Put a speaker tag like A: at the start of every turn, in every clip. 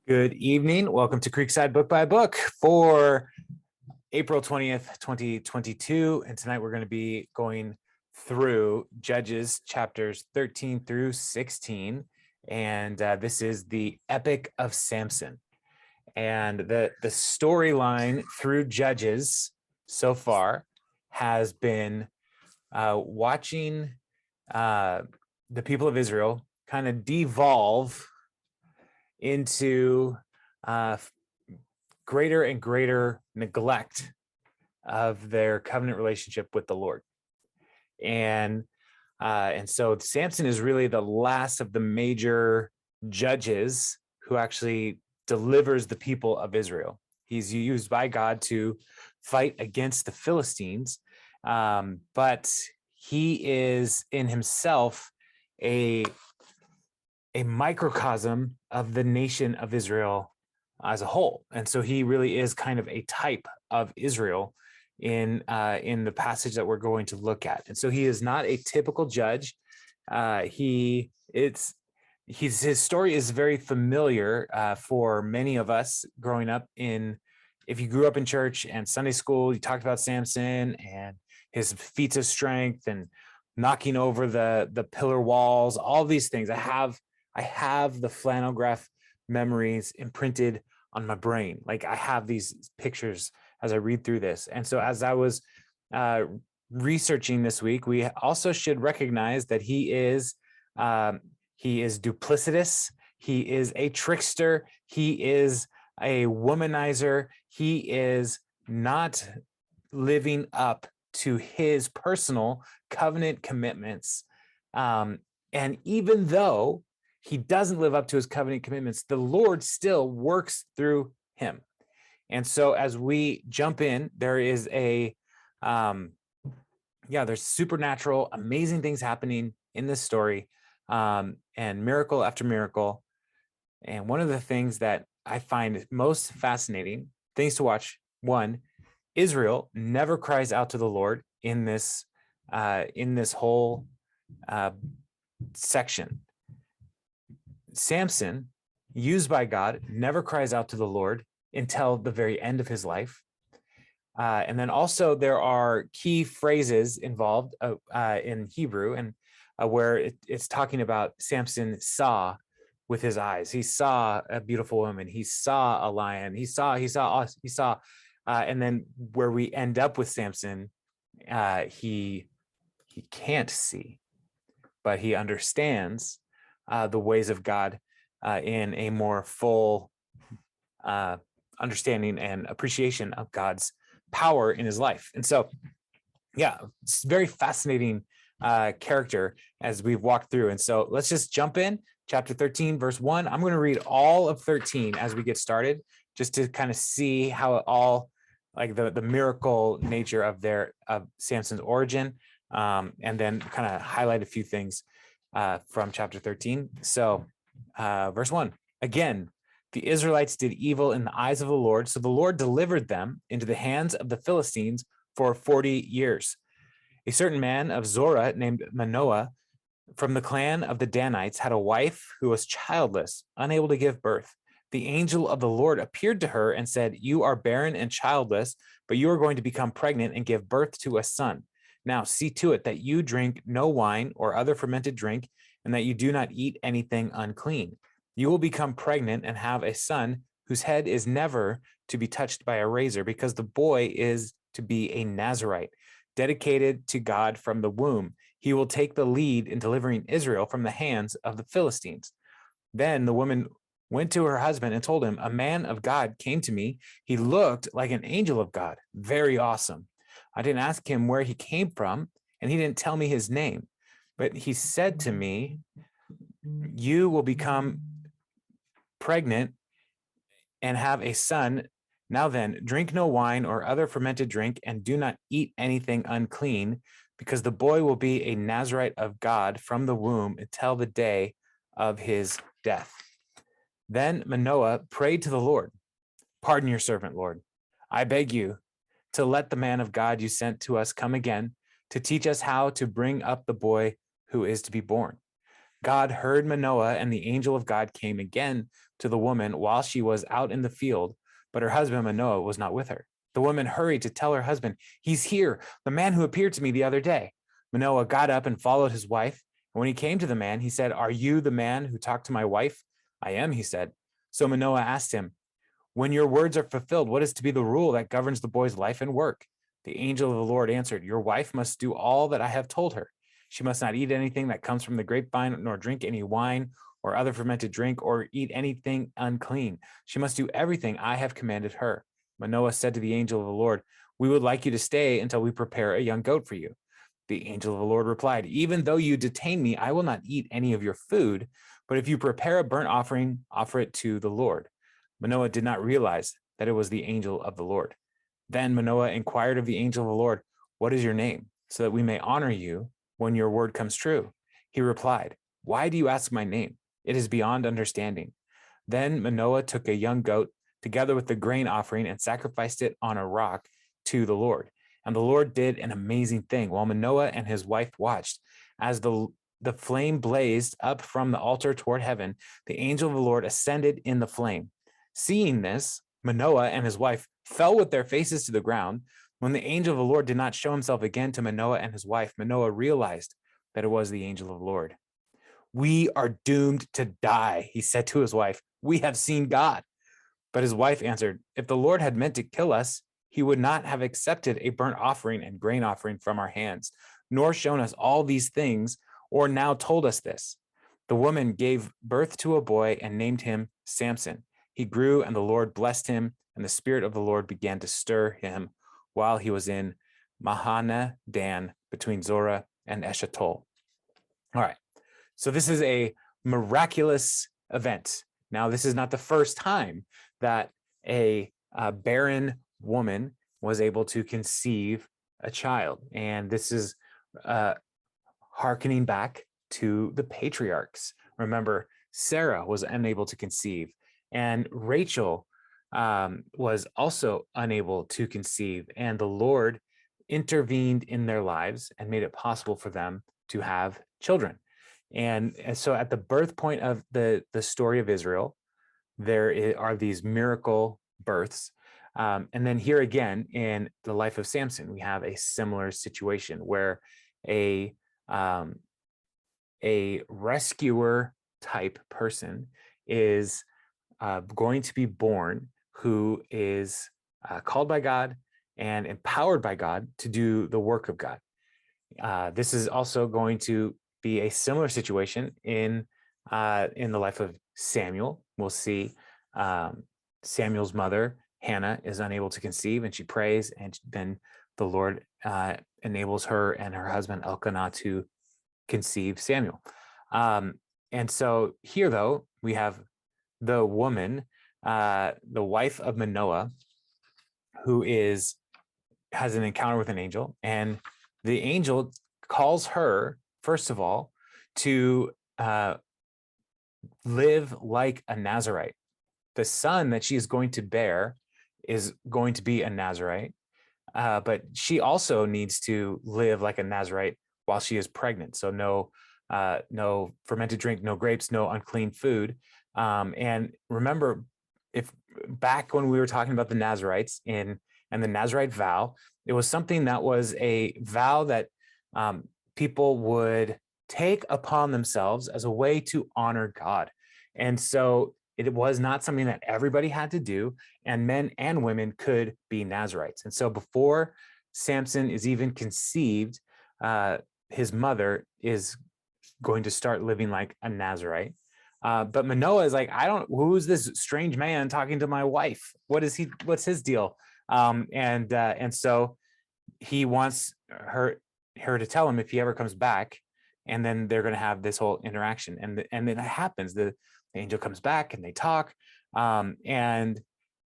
A: Good evening. Welcome to Creekside Book by Book for April 20th, 2022. And tonight we're going to be going through Judges chapters 13 through 16. And this is the Epic of Samson. And the storyline through Judges so far has been watching the people of Israel kind of devolve into greater and greater neglect of their covenant relationship with the Lord. And so Samson is really the last of the major judges who actually delivers the people of Israel. He's used by God to fight against the Philistines, but he is in himself a microcosm of the nation of Israel as a whole. And so he really is kind of a type of Israel in the passage that we're going to look at. And so he is not a typical judge. His story is very familiar for many of us growing up if you grew up in church and Sunday school, you talked about Samson and his feats of strength and knocking over the pillar walls, all these things. I have the flannel graph memories imprinted on my brain. Like I have these pictures as I read through this. And so as I was researching this week, we also should recognize that he is duplicitous. He is a trickster. He is a womanizer. He is not living up to his personal covenant commitments. And even though he doesn't live up to his covenant commitments, the Lord still works through him. And so as we jump in, there is there's supernatural, amazing things happening in this story, and miracle after miracle. And one of the things that I find most fascinating, things to watch, one, Israel never cries out to the Lord in this whole section. Samson, used by God, never cries out to the Lord until the very end of his life. And then also there are key phrases involved in Hebrew and where it's talking about Samson saw with his eyes. He saw a beautiful woman. He saw a lion. He saw, and then where we end up with Samson, he can't see, but he understands the ways of God in a more full understanding and appreciation of God's power in his life. And so, it's very fascinating character as we've walked through. And so let's just jump in. Chapter 13, verse 1. I'm going to read all of 13 as we get started, just to kind of see how it all, like the miracle nature of Samson's origin, and then kind of highlight a few things from chapter 13. So verse 1, again, the Israelites did evil in the eyes of the Lord, so the Lord delivered them into the hands of the Philistines for 40 years. A certain man of Zorah named Manoah from the clan of the Danites had a wife who was childless, unable to give birth. The angel of the Lord appeared to her and said, "You are barren and childless, but you are going to become pregnant and give birth to a son. Now see to it that you drink no wine or other fermented drink, and that you do not eat anything unclean. You will become pregnant and have a son whose head is never to be touched by a razor, because the boy is to be a Nazirite, dedicated to God from the womb. He will take the lead in delivering Israel from the hands of the Philistines." Then the woman went to her husband and told him, "A man of God came to me. He looked like an angel of God. Very awesome. I didn't ask him where he came from, and he didn't tell me his name. But he said to me, 'You will become pregnant and have a son. Now then, drink no wine or other fermented drink, and do not eat anything unclean, because the boy will be a Nazirite of God from the womb until the day of his death.' Then Manoah prayed to the Lord, 'Pardon your servant, Lord. I beg you to let the man of God you sent to us come again to teach us how to bring up the boy who is to be born.' God heard Manoah, and the angel of God came again to the woman while she was out in the field, but her husband Manoah was not with her. The woman hurried to tell her husband, "He's here, the man who appeared to me the other day." Manoah got up and followed his wife. And when he came to the man, he said, "Are you the man who talked to my wife?" "I am," he said. So Manoah asked him, "When your words are fulfilled, what is to be the rule that governs the boy's life and work?" The angel of the Lord answered, "Your wife must do all that I have told her. She must not eat anything that comes from the grapevine, nor drink any wine or other fermented drink, or eat anything unclean. She must do everything I have commanded her." Manoah said to the angel of the Lord, "We would like you to stay until we prepare a young goat for you." The angel of the Lord replied, "Even though you detain me, I will not eat any of your food, but if you prepare a burnt offering, offer it to the Lord." Manoah did not realize that it was the angel of the Lord. Then Manoah inquired of the angel of the Lord, "What is your name, so that we may honor you when your word comes true?" He replied, "Why do you ask my name? It is beyond understanding." Then Manoah took a young goat together with the grain offering and sacrificed it on a rock to the Lord. And the Lord did an amazing thing while Manoah and his wife watched. As the flame blazed up from the altar toward heaven, the angel of the Lord ascended in the flame. Seeing this, Manoah and his wife fell with their faces to the ground. When the angel of the Lord did not show himself again to Manoah and his wife, Manoah realized that it was the angel of the Lord. "We are doomed to die," he said to his wife. "We have seen God." But his wife answered, "If the Lord had meant to kill us, he would not have accepted a burnt offering and grain offering from our hands, nor shown us all these things, or now told us this." The woman gave birth to a boy and named him Samson. He grew, and the Lord blessed him, and the Spirit of the Lord began to stir him while he was in Mahane Dan between Zorah and Eshtaol. All right. So this is a miraculous event. Now, this is not the first time that a barren woman was able to conceive a child. And this is hearkening back to the patriarchs. Remember, Sarah was unable to conceive, and Rachel was also unable to conceive. And the Lord intervened in their lives and made it possible for them to have children. And so at the birth point of the story of Israel, there are these miracle births. And then here again in the life of Samson, we have a similar situation where a rescuer type person is going to be born who is called by God and empowered by God to do the work of God. This is also going to be a similar situation in the life of Samuel. We'll see Samuel's mother, Hannah, is unable to conceive, and she prays, and then the Lord enables her and her husband Elkanah to conceive Samuel. And so here, though, we have the woman, the wife of Manoah, who has an encounter with an angel, and the angel calls her, first of all, to live like a Nazirite. The son that she is going to bear is going to be a Nazirite, but she also needs to live like a Nazirite while she is pregnant. So no fermented drink, no grapes, no unclean food. And remember, if back when we were talking about the Nazirites and the Nazirite vow, it was something that was a vow that people would take upon themselves as a way to honor God. And so it was not something that everybody had to do, and men and women could be Nazirites. And so before Samson is even conceived, his mother is going to start living like a Nazirite. But Manoah is like, who's this strange man talking to my wife? What's his deal? And so he wants her to tell him if he ever comes back, and then they're going to have this whole interaction. And then it happens. The angel comes back and they talk, and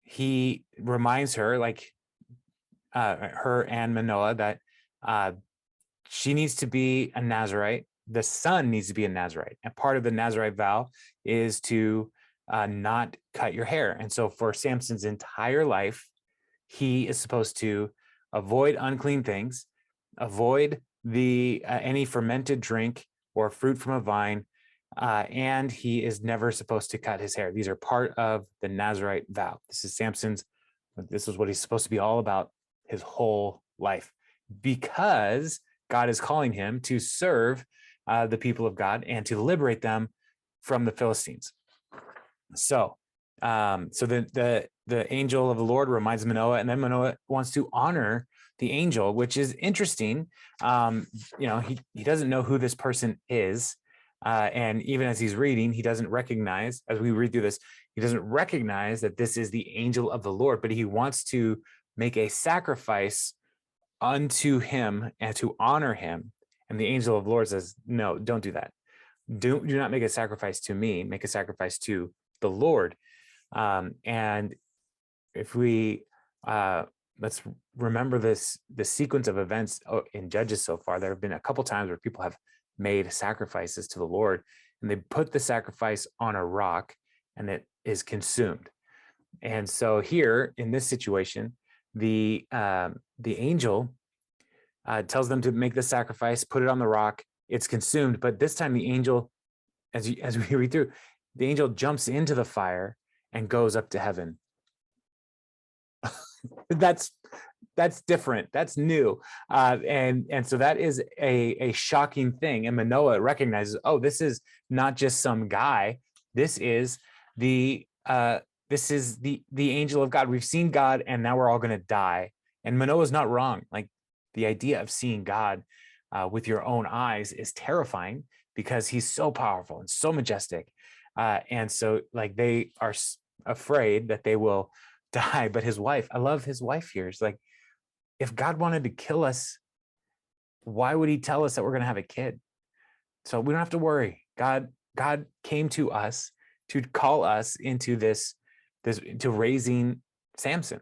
A: he reminds her, like her and Manoah, that she needs to be a Nazirite. The son needs to be a Nazirite, and part of the Nazirite vow is to not cut your hair. And so for Samson's entire life, he is supposed to avoid unclean things, avoid any fermented drink or fruit from a vine, and he is never supposed to cut his hair. These are part of the Nazirite vow. This is what he's supposed to be all about his whole life, because God is calling him to serve the people of God and to liberate them from the Philistines. So the angel of the Lord reminds Manoah, and then Manoah wants to honor the angel, which is interesting. He doesn't know who this person is. And even as he's reading, he doesn't recognize, as we read through this, he doesn't recognize that this is the angel of the Lord, but he wants to make a sacrifice unto him and to honor him. And the angel of the Lord says, no, don't do that. Do not make a sacrifice to me, make a sacrifice to the Lord. And if we let's remember the sequence of events in Judges so far. There have been a couple times where people have made sacrifices to the Lord, and they put the sacrifice on a rock, and it is consumed. And so here in this situation, the angel tells them to make the sacrifice, put it on the rock. It's consumed, but this time the angel, as we read through, the angel jumps into the fire and goes up to heaven. That's different. That's new. And so that is a shocking thing. And Manoah recognizes, oh, this is not just some guy. This is the angel of God. We've seen God, and now we're all going to die. And Manoah's not wrong. Like, the idea of seeing God with your own eyes is terrifying, because he's so powerful and so majestic. And so, like, they are afraid that they will die. But his wife, I love his wife here. It's like, if God wanted to kill us, why would he tell us that we're going to have a kid? So we don't have to worry. God came to us to call us into this to raising Samson.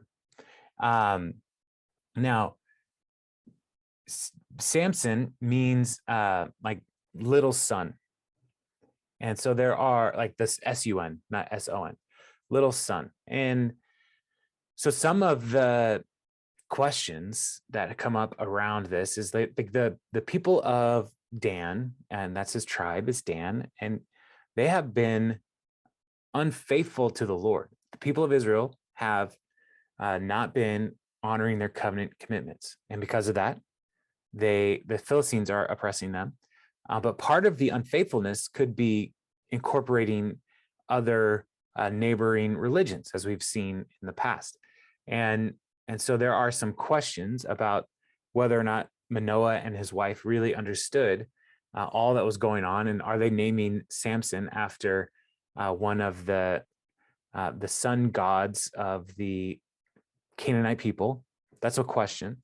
A: Now, Samson means like little son. And so there are, like, this S-U-N, not S-O-N, little son. And so some of the questions that come up around this is the people of Dan, and that's his tribe, is Dan, and they have been unfaithful to the Lord. The people of Israel have not been honoring their covenant commitments, and because of that, the Philistines are oppressing them. But part of the unfaithfulness could be incorporating other neighboring religions, as we've seen in the past. And so there are some questions about whether or not Manoah and his wife really understood all that was going on, and are they naming Samson after one of the sun gods of the Canaanite people? That's a question.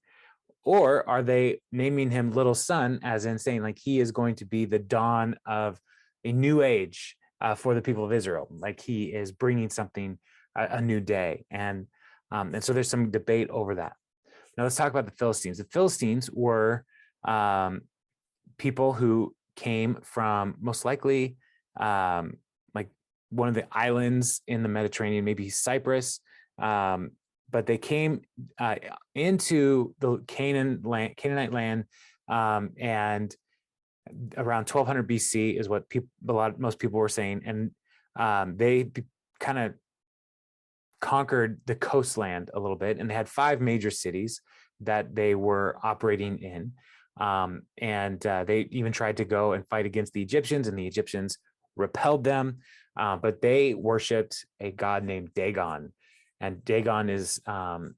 A: Or are they naming him little son, as in saying, like, he is going to be the dawn of a new age for the people of Israel, like he is bringing something, a new day. And so there's some debate over that. Now let's talk about the Philistines. The Philistines were people who came from, most likely, like one of the islands in the Mediterranean, maybe Cyprus. But they came into the Canaanite land, and around 1200 BC is what most people were saying, and they kind of conquered the coastland a little bit, and they had 5 major cities that they were operating in, and they even tried to go and fight against the Egyptians, and the Egyptians repelled them, but they worshipped a god named Dagon. And Dagon is some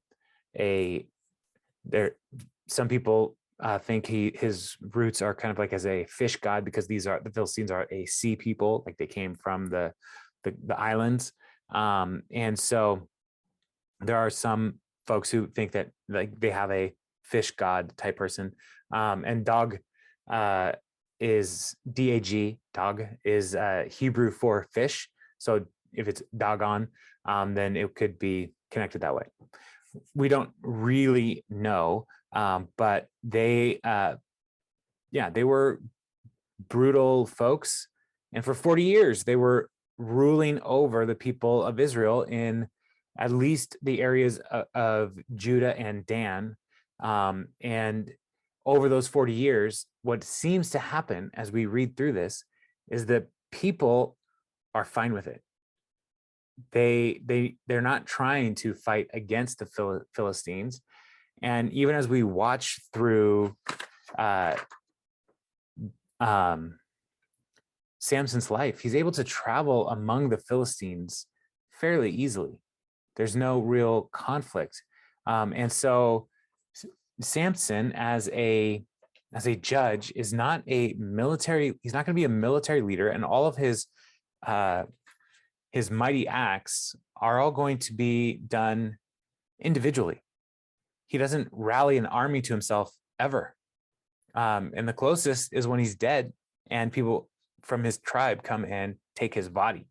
A: people think his roots are kind of like as a fish god, because the Philistines are a sea people, like they came from the islands. And so there are some folks who think that, like, they have a fish god type person. And Dog is D-A-G, Dog is Hebrew for fish. So if it's Dagon, then it could be connected that way. We don't really know, but they were brutal folks, and for 40 years they were ruling over the people of Israel in at least the areas of Judah and Dan. And over those 40 years, what seems to happen as we read through this is that people are fine with it. They're not trying to fight against the Philistines. And even as we watch through uh, Samson's life, he's able to travel among the Philistines fairly easily. There's no real conflict. And so Samson, as a judge, is not a military, he's not going to be a military leader, and all of his mighty acts are all going to be done individually. He doesn't rally an army to himself ever. And the closest is when he's dead and people from his tribe come and take his body.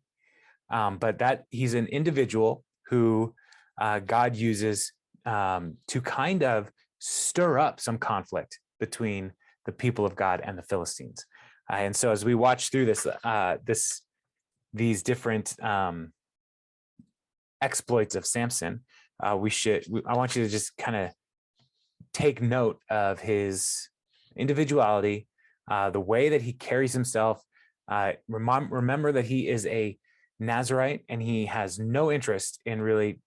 A: But that he's an individual who God uses to kind of stir up some conflict between the people of God and the Philistines. And so as we watch through these different exploits of Samson, I want you to just kind of take note of his individuality, the way that he carries himself. Remember that he is a Nazirite and he has no interest in really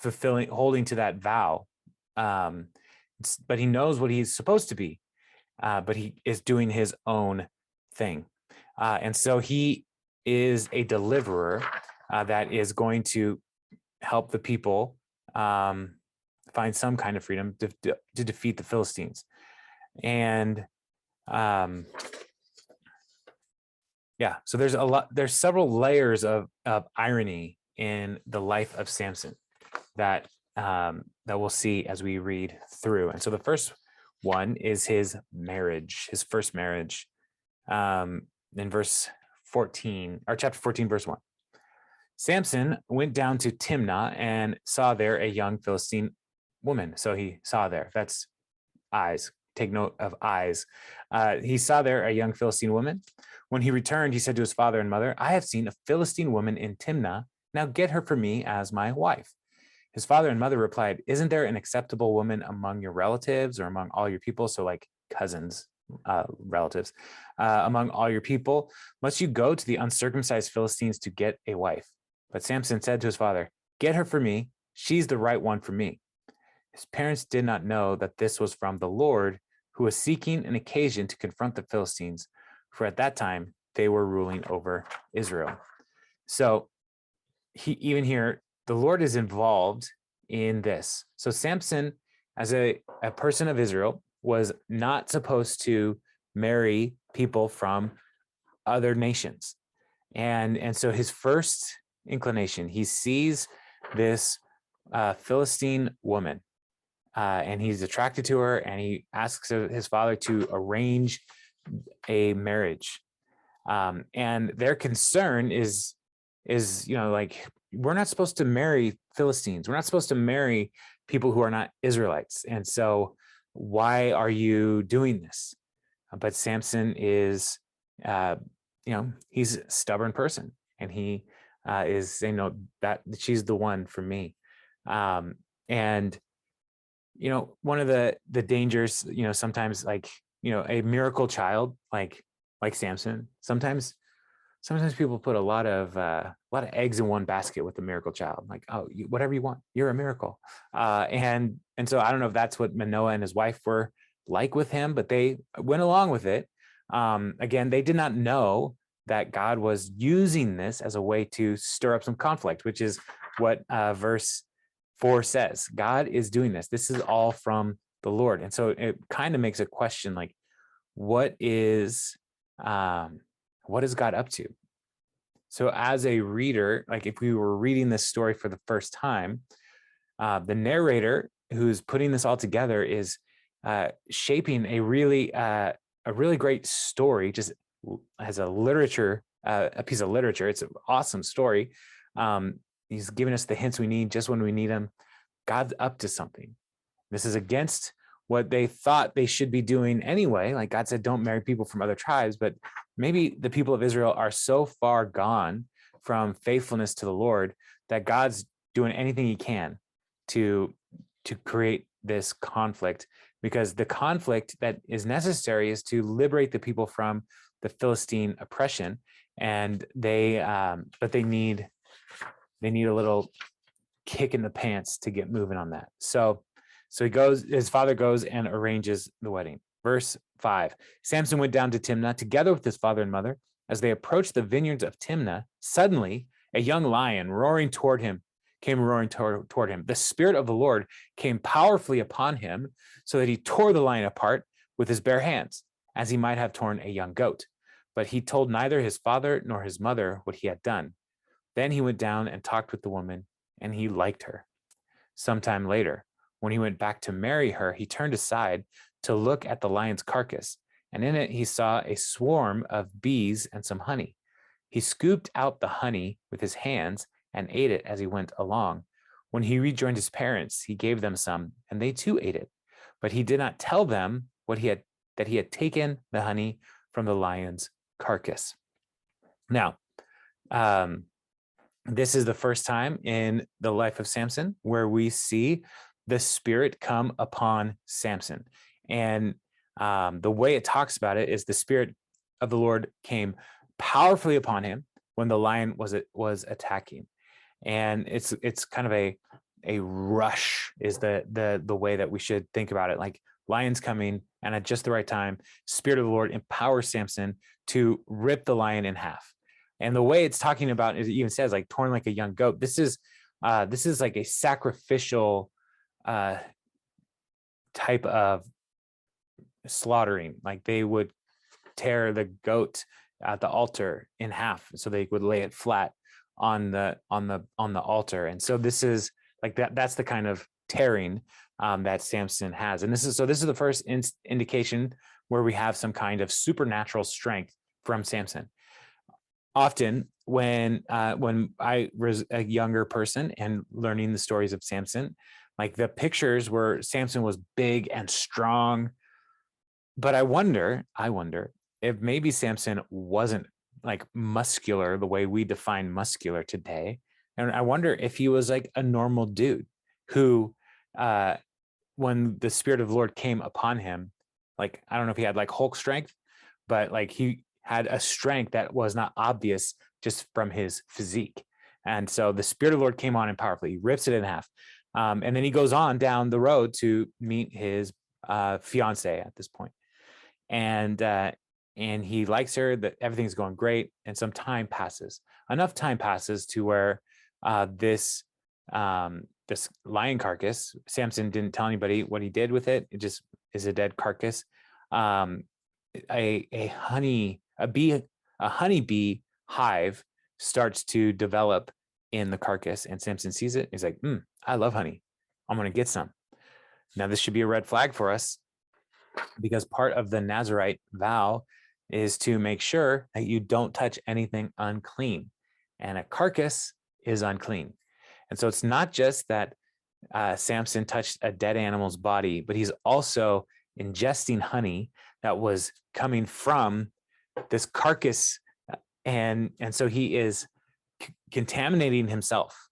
A: holding to that vow. But he knows what he's supposed to be, but he is doing his own thing. And so he is a deliverer that is going to help the people find some kind of freedom to defeat the Philistines. And so there's several layers of irony in the life of Samson that we'll see as we read through. And so the first one is his first marriage, in verse 14, or chapter 14, verse 1. Samson went down to Timnah and saw there a young Philistine woman. So he saw there, that's eyes. Take note of eyes. He saw there a young Philistine woman. When he returned, he said to his father and mother, I have seen a Philistine woman in Timnah. Now get her for me as my wife. His father and mother replied, isn't there an acceptable woman among your relatives or among all your people? So like cousins, relatives, among all your people, must you go to the uncircumcised Philistines to get a wife? But Samson said to his father, get her for me. She's the right one for me. His parents did not know that this was from the Lord, who was seeking an occasion to confront the Philistines, for at that time they were ruling over Israel. So even here, the Lord is involved in this. So Samson, as a person of Israel, was not supposed to marry people from other nations. And so his first inclination, he sees this Philistine woman, and he's attracted to her, and he asks his father to arrange a marriage. And their concern is, like, we're not supposed to marry Philistines. We're not supposed to marry people who are not Israelites. And so why are you doing this? But Samson is, he's a stubborn person, and he is saying, no, that she's the one for me. And one of the dangers, sometimes, like, a miracle child, like Samson, sometimes people put a lot of eggs in one basket with the miracle child. Like, oh, whatever you want, you're a miracle. And so I don't know if that's what Manoah and his wife were like with him, but they went along with it. Again, they did not know that God was using this as a way to stir up some conflict, which is what verse 4 says. God is doing this. This is all from the Lord. And so it kind of makes a question, like, what is God up to? So as a reader, like if we were reading this story for the first time, the narrator who's putting this all together is shaping a really great story, just as a piece of literature. It's an awesome story. He's giving us the hints we need just when we need them. God's up to something. This is against what they thought they should be doing anyway. Like God said, don't marry people from other tribes, but maybe the people of Israel are so far gone from faithfulness to the Lord that God's doing anything he can to create this conflict, because the conflict that is necessary is to liberate the people from the Philistine oppression. and but they need a little kick in the pants to get moving on that. So his father goes and arranges the wedding. Verse 5, Samson went down to Timnah together with his father and mother. As they approached the vineyards of Timnah, suddenly a young lion came roaring toward him. The Spirit of the Lord came powerfully upon him, so that he tore the lion apart with his bare hands, as he might have torn a young goat. But he told neither his father nor his mother what he had done. Then he went down and talked with the woman, and he liked her. Sometime later, when he went back to marry her, he turned aside to look at the lion's carcass, and in it he saw a swarm of bees and some honey. He scooped out the honey with his hands and ate it as he went along. When he rejoined his parents, he gave them some, and they too ate it. But he did not tell them that he had taken the honey from the lion's carcass. Now, this is the first time in the life of Samson where we see the Spirit come upon Samson. And the way it talks about it is the Spirit of the Lord came powerfully upon him when the lion was attacking. And it's kind of a rush is the way that we should think about it. Like lion's coming, and at just the right time, Spirit of the Lord empowers Samson to rip the lion in half. And the way it's talking about, it even says like torn like a young goat. This is like a sacrificial type of slaughtering. Like they would tear the goat at the altar in half, so they would lay it flat on the altar. And so this is like that's the kind of tearing that Samson has. And this is the first indication where we have some kind of supernatural strength from Samson. Often when I was a younger person and learning the stories of Samson, like the pictures where Samson was big and strong, but I wonder if maybe Samson wasn't like muscular the way we define muscular today. And I wonder if he was like a normal dude who, when the Spirit of the Lord came upon him, like, I don't know if he had like Hulk strength, but like he had a strength that was not obvious just from his physique. And so the Spirit of the Lord came on him powerfully. He rips it in half. And then he goes on down the road to meet his fiance at this point. And he likes her, that everything's going great. And some time passes. Enough time passes to where this lion carcass, Samson didn't tell anybody what he did with it. It just is a dead carcass. A honeybee hive starts to develop in the carcass, and Samson sees it. He's like, I love honey. I'm going to get some. Now, this should be a red flag for us, because part of the Nazirite vow is to make sure that you don't touch anything unclean, and a carcass is unclean. And so it's not just that Samson touched a dead animal's body, but he's also ingesting honey that was coming from this carcass, and so he is contaminating himself.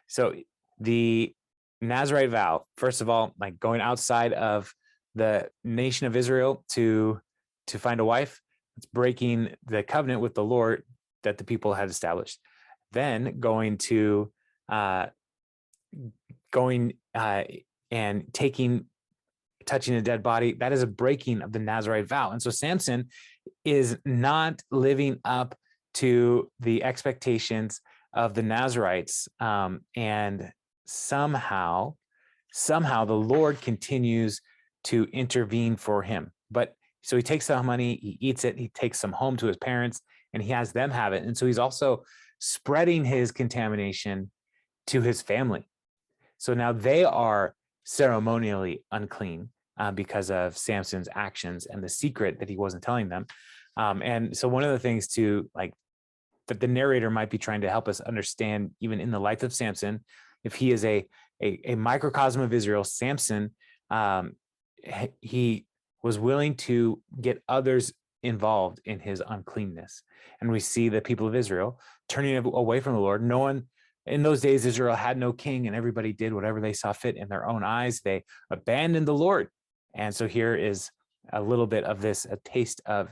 A: So the Nazirite vow, first of all, like going outside of the nation of Israel to find a wife, it's breaking the covenant with the Lord that the people had established. Then and touching a dead body, that is a breaking of the Nazirite vow. And so Samson is not living up to the expectations of the Nazirites, and somehow the Lord continues to intervene for him. But so he takes some money, he eats it, he takes some home to his parents, and he has them have it. And so he's also spreading his contamination to his family. So now they are ceremonially unclean because of Samson's actions and the secret that he wasn't telling them. And so one of the things that the narrator might be trying to help us understand, even in the life of Samson, if he is a microcosm of Israel, Samson, he was willing to get others involved in his uncleanness. And we see the people of Israel turning away from the Lord. No one in those days, Israel had no king, and everybody did whatever they saw fit in their own eyes. They abandoned the Lord. And so here is a little bit of this, a taste of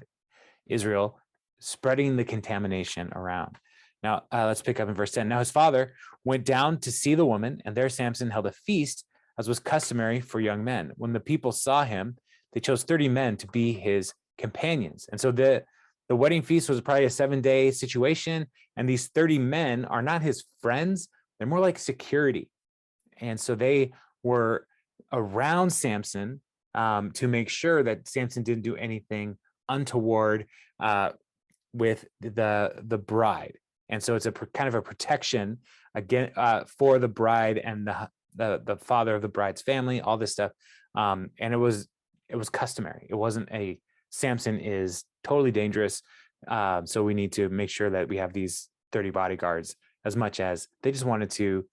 A: Israel spreading the contamination around. Now, let's pick up in verse 10. Now his father went down to see the woman, and there Samson held a feast, as was customary for young men. When the people saw him, they chose 30 men to be his companions. And so the wedding feast was probably a 7-day situation, and these 30 men are not his friends. They're more like security. And so they were around Samson to make sure that Samson didn't do anything untoward with the bride. And so it's a kind of a protection again for the bride and the father of the bride's family, all this stuff. And it was customary. It wasn't Samson is totally dangerous. So we need to make sure that we have these 30 bodyguards, as much as they just wanted to.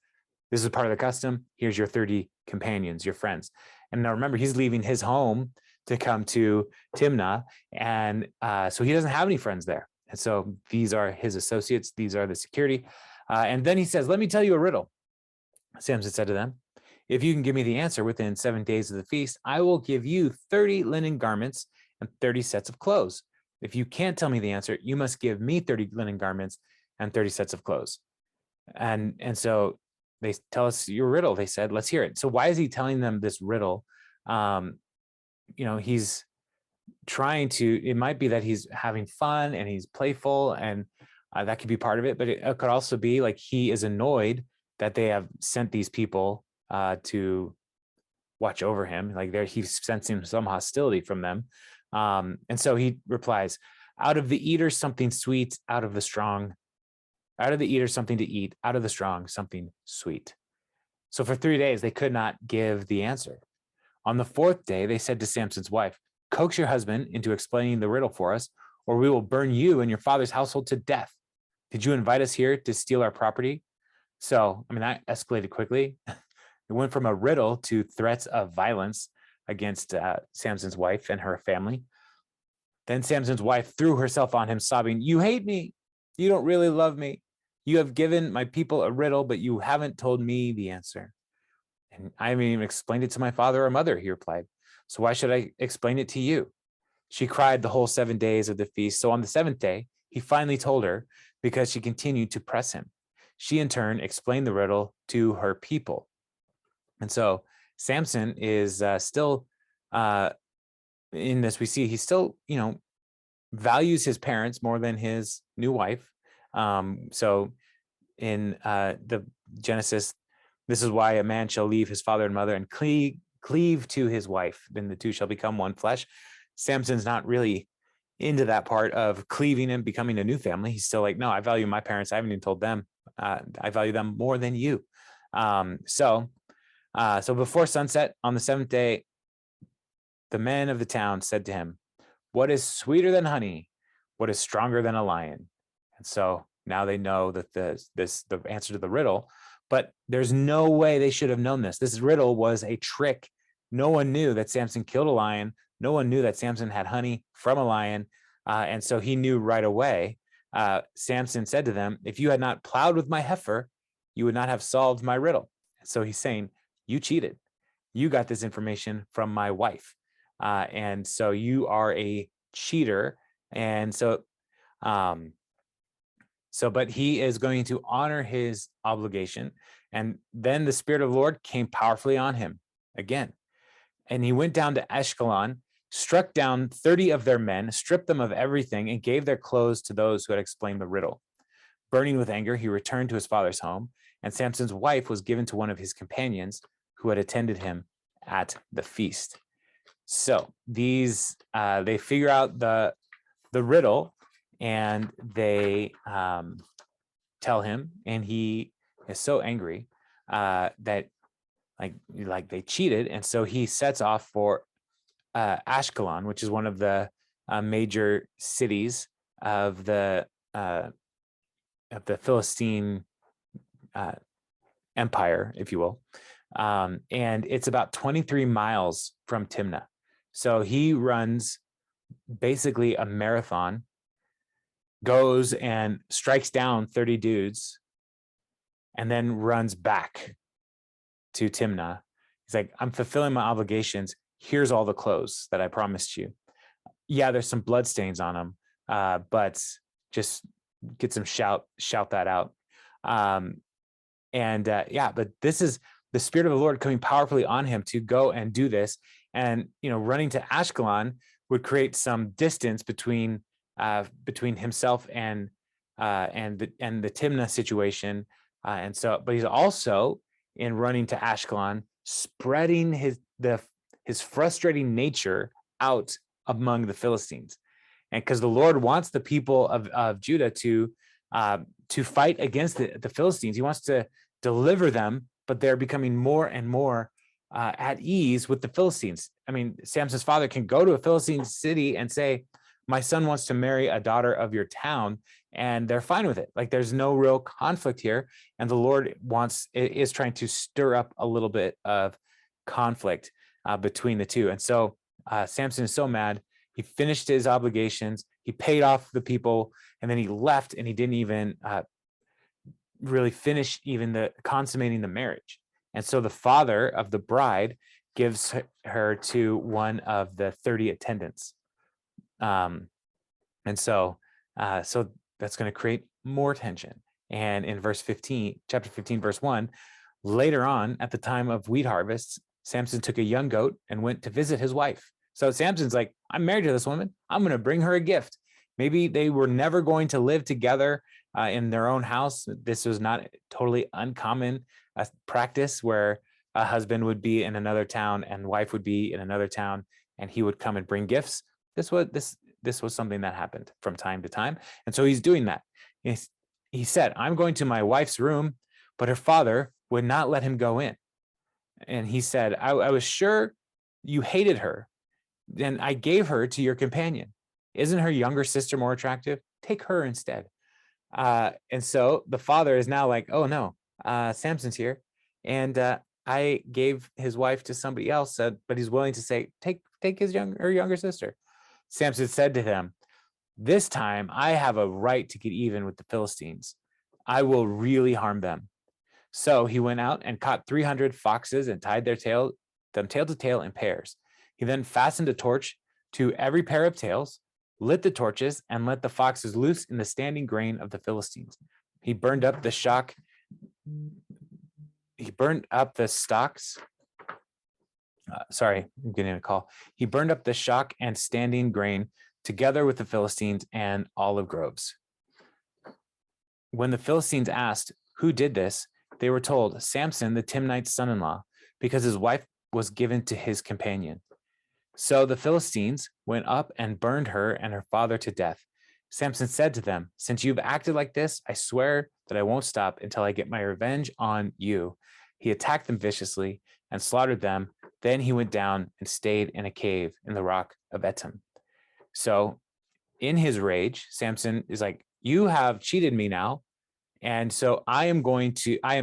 A: This is part of the custom. Here's your 30 companions, your friends. And now remember, he's leaving his home to come to Timnah. And so he doesn't have any friends there. And so these are his associates. These are the security. And then he says, let me tell you a riddle. Samson said to them, if you can give me the answer within 7 days of the feast, I will give you 30 linen garments and 30 sets of clothes. If you can't tell me the answer, you must give me 30 linen garments and 30 sets of clothes. And so they tell us your riddle. They said, let's hear it. So why is he telling them this riddle? He's trying to, it might be that he's having fun and he's playful, and that could be part of it, but it could also be like he is annoyed that they have sent these people to watch over him. Like he's sensing some hostility from them. And so he replies, out of the eater, something sweet, out of the eater, something to eat, out of the strong, something sweet. So for 3 days, they could not give the answer. On the 4th day, they said to Samson's wife, coax your husband into explaining the riddle for us, or we will burn you and your father's household to death. Did you invite us here to steal our property? So, that escalated quickly. It went from a riddle to threats of violence against Samson's wife and her family. Then Samson's wife threw herself on him, sobbing, you hate me. You don't really love me. You have given my people a riddle, but you haven't told me the answer. And I haven't even explained it to my father or mother, he replied. So why should I explain it to you? She cried the whole 7 days of the feast. So on the 7th day, he finally told her, because she continued to press him. She in turn explained the riddle to her people. And so Samson is still in this, we see he still, values his parents more than his new wife. So in the Genesis, this is why a man shall leave his father and mother and cleave to his wife, then the two shall become one flesh. Samson's not really into that part of cleaving and becoming a new family. He's still like, no, I value my parents. I haven't even told them. I value them more than you. So before sunset on the 7th day, the men of the town said to him, what is sweeter than honey? What is stronger than a lion? And so now they know that the answer to the riddle, but there's no way they should have known this. This riddle was a trick. No one knew that Samson killed a lion. No one knew that Samson had honey from a lion. And so he knew right away. Samson said to them, if you had not plowed with my heifer, you would not have solved my riddle. So he's saying, you cheated. You got this information from my wife. And so you are a cheater. And so, but he is going to honor his obligation. And then the Spirit of the Lord came powerfully on him again. And he went down to Ashkelon, struck down 30 of their men, stripped them of everything, and gave their clothes to those who had explained the riddle. Burning with anger, he returned to his father's home, and Samson's wife was given to one of his companions who had attended him at the feast. So these, they figure out the riddle, and they tell him, and he is so angry that like they cheated, and so he sets off for Ashkelon, which is one of the major cities of the Philistine empire, if you will, and it's about 23 miles from Timnah. So he runs basically a marathon, goes and strikes down 30 dudes, and then runs back to Timnah. He's like, I'm fulfilling my obligations. Here's all the clothes that I promised you. Yeah, there's some blood stains on them, but just get some shout that out. But this is the Spirit of the Lord coming powerfully on him to go and do this. And, running to Ashkelon would create some distance between himself and the Timnah situation. But he's also, in running to Ashkelon, spreading his frustrating nature out among the Philistines. And because the Lord wants the people of Judah to fight against the Philistines, he wants to deliver them, but they're becoming more and more at ease with the Philistines. I mean, Samson's father can go to a Philistine city and say, my son wants to marry a daughter of your town, and they're fine with it. Like, there's no real conflict here. And the Lord is trying to stir up a little bit of conflict between the two. And so Samson is so mad. He finished his obligations. He paid off the people, and then he left, and he didn't even really finish even the consummating the marriage. And so the father of the bride gives her to one of the 30 attendants. And so that's going to create more tension. And in chapter 15, verse 1, later on, at the time of wheat harvests, Samson took a young goat and went to visit his wife. So Samson's like, I'm married to this woman. I'm going to bring her a gift. Maybe they were never going to live together in their own house. This was not totally uncommon practice where a husband would be in another town and wife would be in another town, and he would come and bring gifts. This was something that happened from time to time. And so he's doing that. He said, I'm going to my wife's room, but her father would not let him go in. And he said, I was sure you hated her. Then I gave her to your companion. Isn't her younger sister more attractive? Take her instead. And so the father is now like, oh no, Samson's here. And I gave his wife to somebody else, but he's willing to say, take her younger sister. Samson said to them, this time I have a right to get even with the Philistines. I will really harm them. So he went out and caught 300 foxes and tied them tail to tail in pairs. He then fastened a torch to every pair of tails, lit the torches, and let the foxes loose in the standing grain of the Philistines. He burned up the stalks. Sorry, I'm getting a call. He burned up the shock and standing grain together with the Philistines and olive groves. When the Philistines asked, who did this? They were told, Samson, the Timnite's son-in-law, because his wife was given to his companion. So the Philistines went up and burned her and her father to death. Samson said to them, since you've acted like this, I swear that I won't stop until I get my revenge on you. He attacked them viciously and slaughtered them. Then he went down and stayed in a cave in the rock of Etam. So in his rage, Samson is like, you have cheated me now. And so I am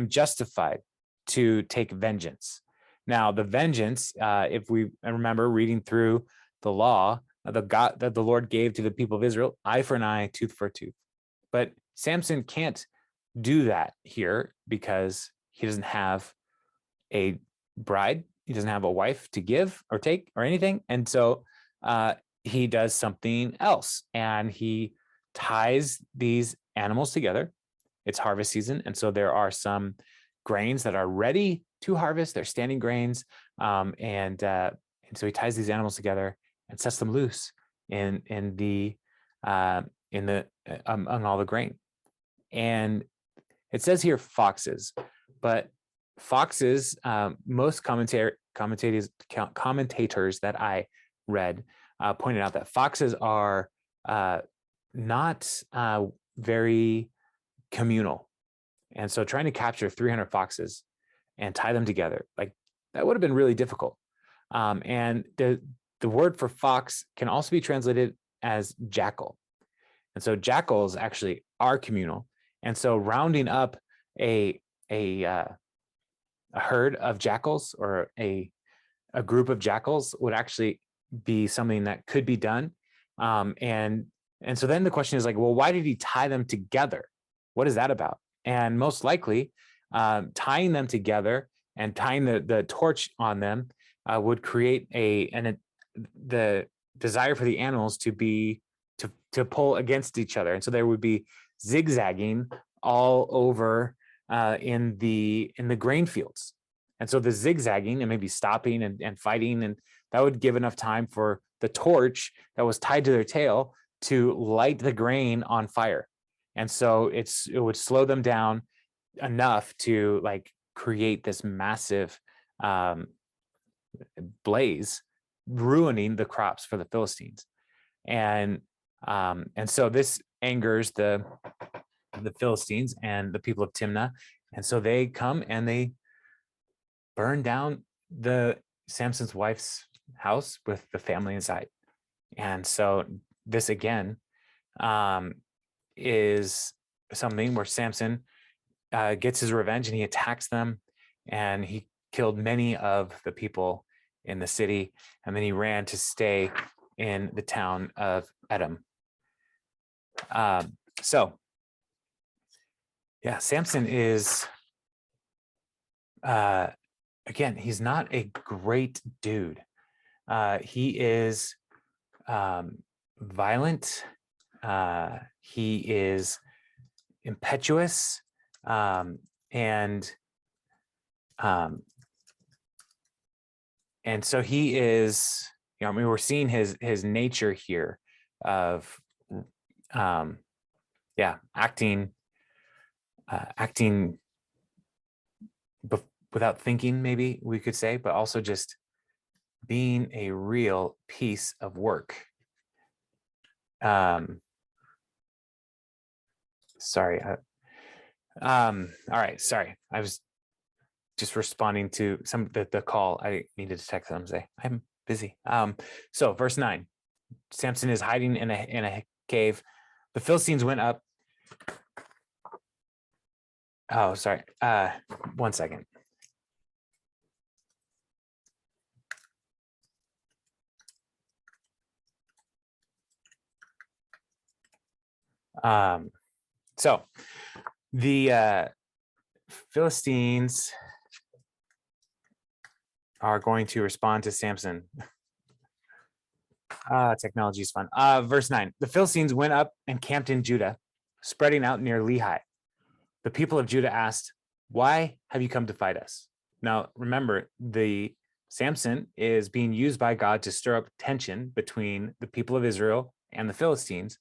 A: justified to take vengeance. Now, the vengeance, if we remember reading through the law, that the Lord gave to the people of Israel, eye for an eye, tooth for a tooth. But Samson can't do that here because he doesn't have a bride. He doesn't have a wife to give or take or anything. And so he does something else, and he ties these animals together. It's harvest season. And so there are some grains that are ready to harvest. They're standing grains. And so he ties these animals together and sets them loose among all the grain. And it says here foxes, but foxes, most commentators that I read pointed out that foxes are not very communal. And so trying to capture 300 foxes and tie them together, like, that would have been really difficult. And the word for fox can also be translated as jackal. And so jackals actually are communal. And so rounding up a herd of jackals or a group of jackals would actually be something that could be done. And so then the question is like, well, why did he tie them together? What is that about? And most likely, tying them together and tying the torch on them would create the desire for the animals to be to pull against each other. And so there would be zigzagging all over in the grain fields. And so the zigzagging and maybe stopping and fighting, and that would give enough time for the torch that was tied to their tail to light the grain on fire. And so it would slow them down enough to like create this massive blaze, ruining the crops for the Philistines. And so this angers the Philistines and the people of Timnah. And so they come and they burn down Samson's wife's house with the family inside. And so this again is something where Samson gets his revenge, and he attacks them, and he killed many of the people in the city, and then he ran to stay in the town of Edom. So yeah, Samson is again, he's not a great dude. He is violent. He is impetuous, and so he is, I mean, we're seeing his nature here of acting without thinking, maybe we could say, but also just being a real piece of work. Sorry. All right. Sorry. I was just responding to some the call. I needed to text them and say, I'm busy. So verse 9, Samson is hiding in a cave. The Philistines went up. Oh, sorry. 1 second. So the Philistines are going to respond to Samson. Technology is fun. Verse 9, the Philistines went up and camped in Judah, spreading out near Lehi. The people of Judah asked, "Why have you come to fight us?" Now, remember, the Samson is being used by God to stir up tension between the people of Israel and the Philistines.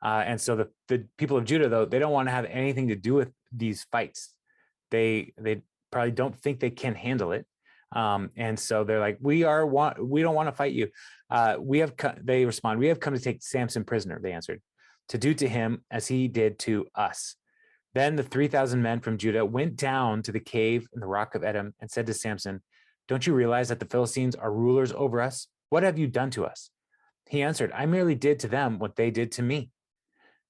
A: And so the people of Judah, though, they don't want to have anything to do with these fights. They probably don't think they can handle it. And so they're like, we don't want to fight you. They respond, "We have come to take Samson prisoner," they answered, "to do to him as he did to us." Then the 3,000 men from Judah went down to the cave in the rock of Edom and said to Samson, "Don't you realize that the Philistines are rulers over us? What have you done to us?" He answered, "I merely did to them what they did to me."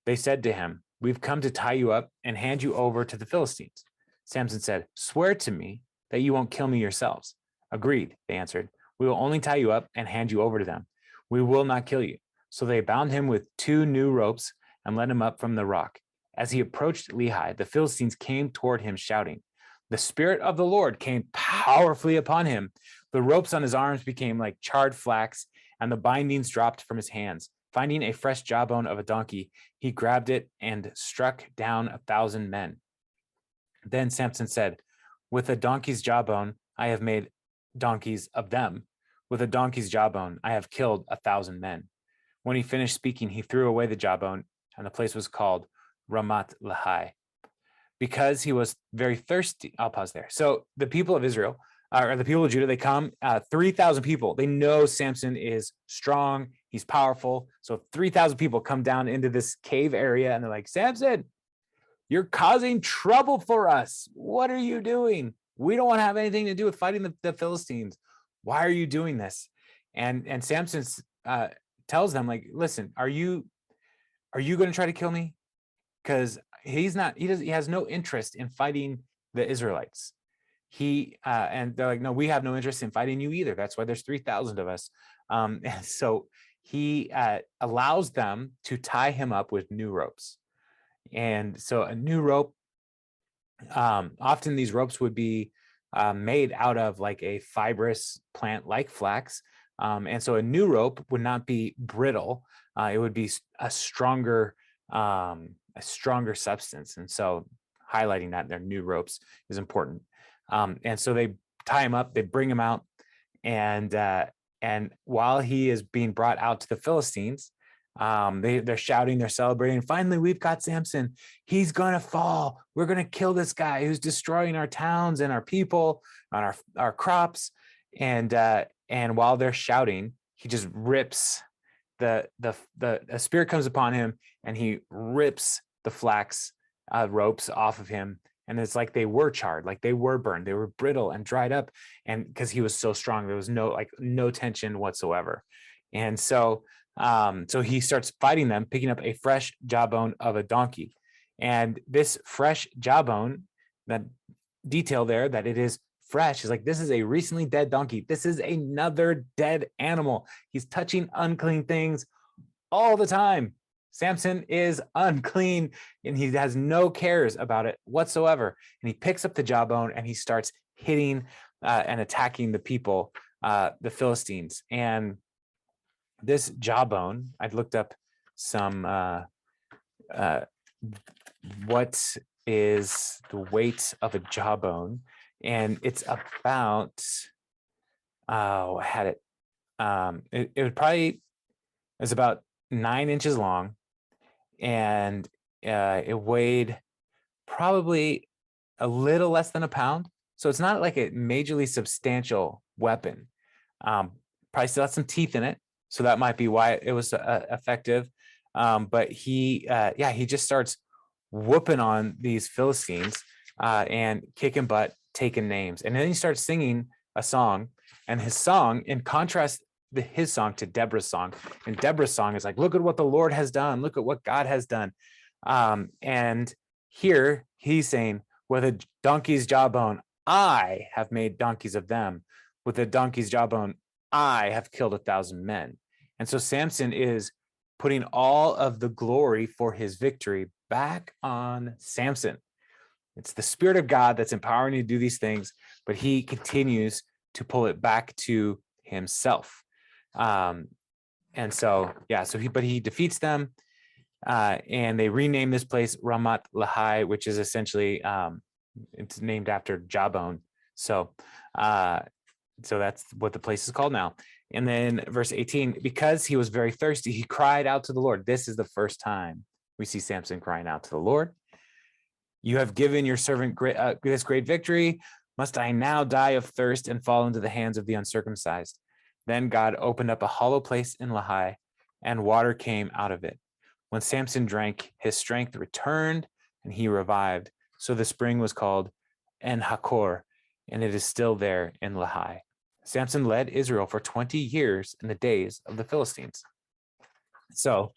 A: They said to him, "We've come to tie you up and hand you over to the Philistines." Samson said, "Swear to me that you won't kill me yourselves." "Agreed," they answered. "We will only tie you up and hand you over to them. We will not kill you." So they bound him with 2 new ropes and led him up from the rock. As he approached Lehi, the Philistines came toward him shouting. The Spirit of the Lord came powerfully upon him. The ropes on his arms became like charred flax, and the bindings dropped from his hands. Finding a fresh jawbone of a donkey, he grabbed it and struck down 1,000 men. Then Samson said, "With a donkey's jawbone, I have made donkeys of them. With a donkey's jawbone, I have killed 1,000 men." When he finished speaking, he threw away the jawbone, and the place was called Ramat Lehi, because he was very thirsty. I'll pause there. So the people of Israel, or the people of Judah, they come, 3,000 people. They know Samson is strong. He's powerful. So 3,000 people come down into this cave area, and they're like, "Samson, you're causing trouble for us. What are you doing? We don't want to have anything to do with fighting the Philistines. Why are you doing this?" And Samson tells them, like, "Listen, are you going to try to kill me?" Because he has no interest in fighting the Israelites. And they're like, "No, we have no interest in fighting you either. That's why there's 3,000 of us." And so he allows them to tie him up with new ropes. And so a new rope, often these ropes would be made out of like a fibrous plant like flax, And so a new rope would not be brittle. It would be a stronger substance. And so highlighting that their new ropes is important. And so they tie him up, they bring him out, and while he is being brought out to the Philistines, they're shouting, they're celebrating. Finally, we've got Samson. He's gonna fall. We're gonna kill this guy who's destroying our towns and our people and our crops. And while they're shouting, he just rips a spirit comes upon him, and he rips the flax ropes off of him. And it's like they were charred, like they were burned, they were brittle and dried up. And because he was so strong, there was no tension whatsoever. And so he starts fighting them, picking up a fresh jawbone of a donkey. And this fresh jawbone, that detail there, that it is fresh, is like, this is a recently dead donkey. This is another dead animal. He's touching unclean things all the time. Samson is unclean, and he has no cares about it whatsoever. And he picks up the jawbone and he starts hitting and attacking the people, the Philistines. And this jawbone, I'd looked up some, what is the weight of a jawbone, and it's about, I had it. It was about 9 inches long, and it weighed probably a little less than a pound. So it's not like a majorly substantial weapon. Probably still has some teeth in it, so that might be why it was effective. But he just starts whooping on these Philistines and kicking butt, taking names. And then he starts singing a song, and his song, in contrast, his song to Deborah's song, and Deborah's song is like, look at what the Lord has done, look at what God has done. And here he's saying, with a donkey's jawbone, I have made donkeys of them. With a donkey's jawbone, I have killed 1,000 men. And so Samson is putting all of the glory for his victory back on Samson. It's the Spirit of God that's empowering you to do these things, but he continues to pull it back to himself. He defeats them, and they rename this place Ramat Lehi, which is essentially, it's named after jawbone. So that's what the place is called now. And then verse 18, because he was very thirsty, he cried out to the Lord. This is the first time we see Samson crying out to the Lord. You have given your servant this great victory. Must I now die of thirst and fall into the hands of the uncircumcised? Then God opened up a hollow place in Lehi, and water came out of it. When Samson drank, his strength returned, and he revived. So the spring was called En Hakor, and it is still there in Lehi. Samson led Israel for 20 years in the days of the Philistines. So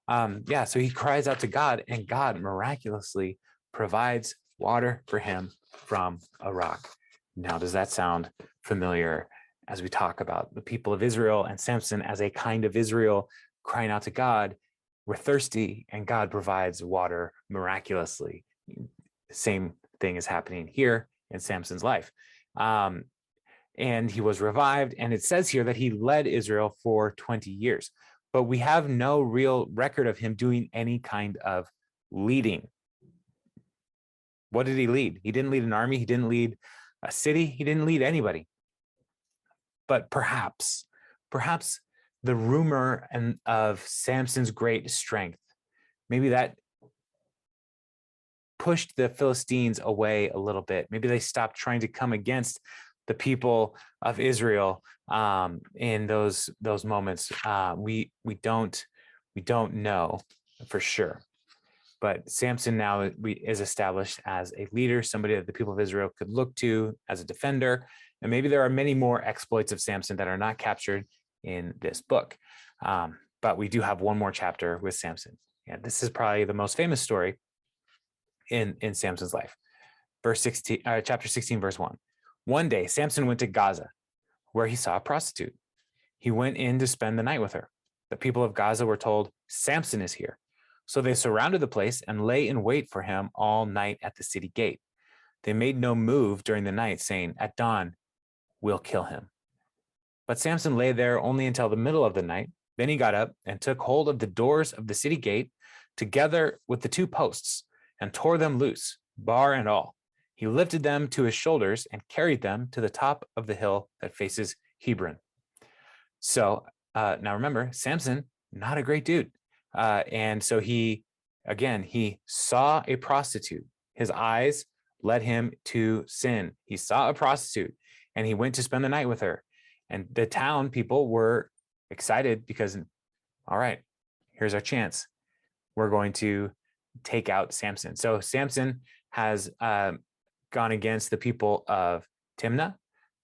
A: he cries out to God, and God miraculously provides water for him from a rock. Now, does that sound familiar as we talk about the people of Israel and Samson as a kind of Israel crying out to God? We're thirsty, and God provides water miraculously. Same thing is happening here in Samson's life. And he was revived, and it says here that he led Israel for 20 years. But we have no real record of him doing any kind of leading. What did he lead? He didn't lead an army. He didn't lead a city. He didn't lead anybody. But perhaps the rumor of Samson's great strength, maybe that pushed the Philistines away a little bit. Maybe they stopped trying to come against the people of Israel in those moments. We don't know for sure. But Samson now is established as a leader, somebody that the people of Israel could look to as a defender. And maybe there are many more exploits of Samson that are not captured in this book. But we do have one more chapter with Samson. Yeah, this is probably the most famous story in Samson's life. Chapter 16, verse 1. One day, Samson went to Gaza, where he saw a prostitute. He went in to spend the night with her. The people of Gaza were told, Samson is here. So they surrounded the place and lay in wait for him all night at the city gate. They made no move during the night, saying, at dawn, we'll kill him. But Samson lay there only until the middle of the night. Then he got up and took hold of the doors of the city gate, together with the 2 posts, and tore them loose, bar and all. He lifted them to his shoulders and carried them to the top of the hill that faces Hebron. So now remember, Samson, not a great dude. And so he saw a prostitute. His eyes led him to sin. He saw a prostitute and he went to spend the night with her. And the town people were excited because, all right, here's our chance. We're going to take out Samson. So Samson has gone against the people of Timnah,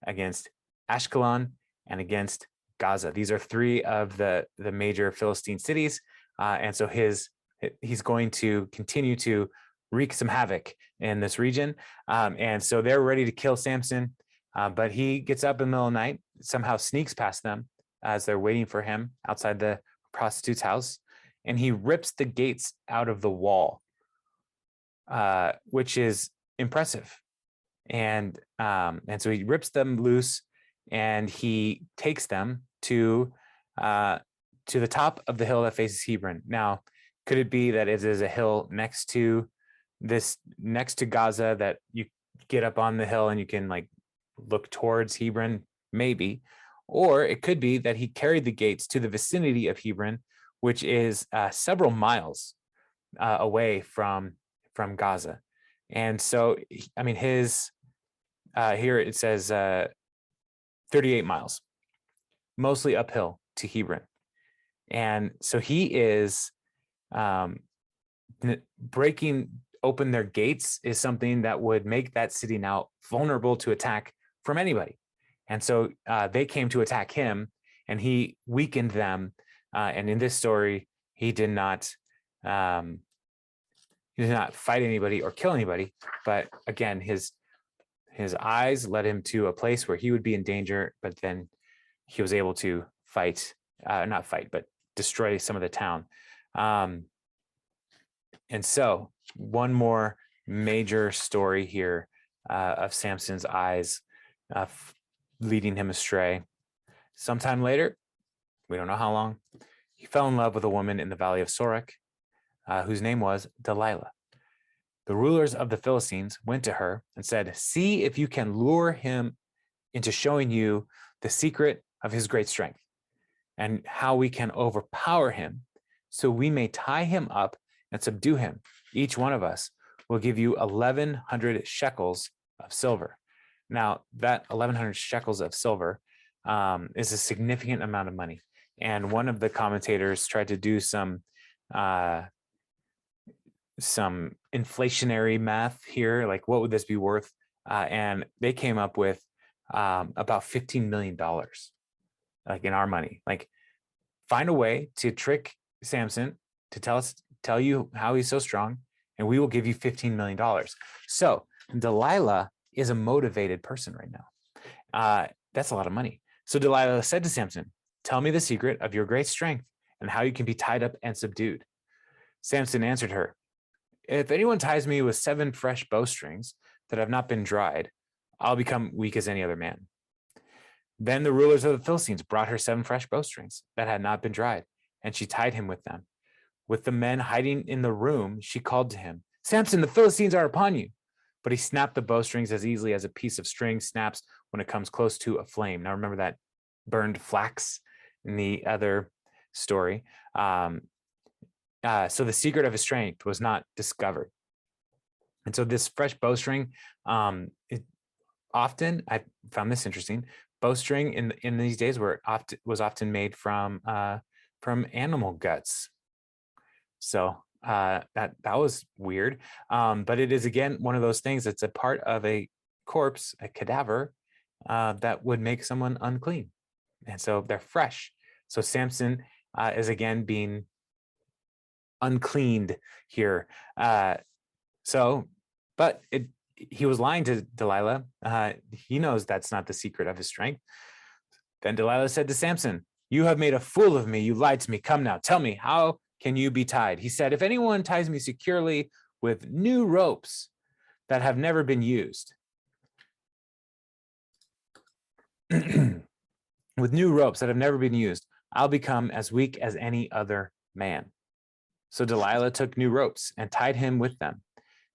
A: against Ashkelon, and against Gaza. These are 3 of the major Philistine cities. And so he's going to continue to wreak some havoc in this region. And so they're ready to kill Samson. But he gets up in the middle of the night, somehow sneaks past them as they're waiting for him outside the prostitute's house. And he rips the gates out of the wall, which is impressive. And so he rips them loose and he takes them to the top of the hill that faces Hebron. Now, could it be that it is a hill next to Gaza, that you get up on the hill and you can like look towards Hebron? Maybe. Or it could be that he carried the gates to the vicinity of Hebron, which is several miles away from Gaza. And so, I mean, his here it says 38 miles, mostly uphill to Hebron. And so he is breaking open their gates is something that would make that city now vulnerable to attack from anybody. And so they came to attack him, and he weakened them. And in this story, he did not fight anybody or kill anybody. But again, his eyes led him to a place where he would be in danger. But then he was able to but destroy some of the town. And so one more major story here of Samson's eyes leading him astray. Sometime later, we don't know how long, he fell in love with a woman in the valley of Sorek, whose name was Delilah. The rulers of the Philistines went to her and said, "See if you can lure him into showing you the secret of his great strength and how we can overpower him, so we may tie him up and subdue him. Each one of us will give you 1,100 shekels of silver." Now, that 1,100 shekels of silver is a significant amount of money. And one of the commentators tried to do some inflationary math here, like what would this be worth? And they came up with about $15 million, like in our money. Like, find a way to trick Samson to tell you how he's so strong, and we will give you $15 million. So Delilah is a motivated person right now. That's a lot of money. So Delilah said to Samson, "Tell me the secret of your great strength and how you can be tied up and subdued." Samson answered her, "If anyone ties me with 7 fresh bowstrings that have not been dried, I'll become weak as any other man." Then the rulers of the Philistines brought her 7 fresh bowstrings that had not been dried, and she tied him with them. With the men hiding in the room, she called to him, "Samson, the Philistines are upon you." But he snapped the bowstrings as easily as a piece of string snaps when it comes close to a flame. Now remember that burned flax in the other story. So the secret of his strength was not discovered. And so this fresh bowstring, I found this interesting. Bowstring in these days was often made from animal guts. So that was weird. But it is, again, one of those things that's a part of a corpse, a cadaver, that would make someone unclean. And so they're fresh. So Samson is again being uncleaned here. He was lying to Delilah. He knows that's not the secret of his strength. Then Delilah said to Samson, "You have made a fool of me. You lied to me. Come now, tell me, how can you be tied?" He said, "If anyone ties me securely with new ropes that have never been used." with new ropes that have never been used. I'll become as weak as any other man." So Delilah took new ropes and tied him with them.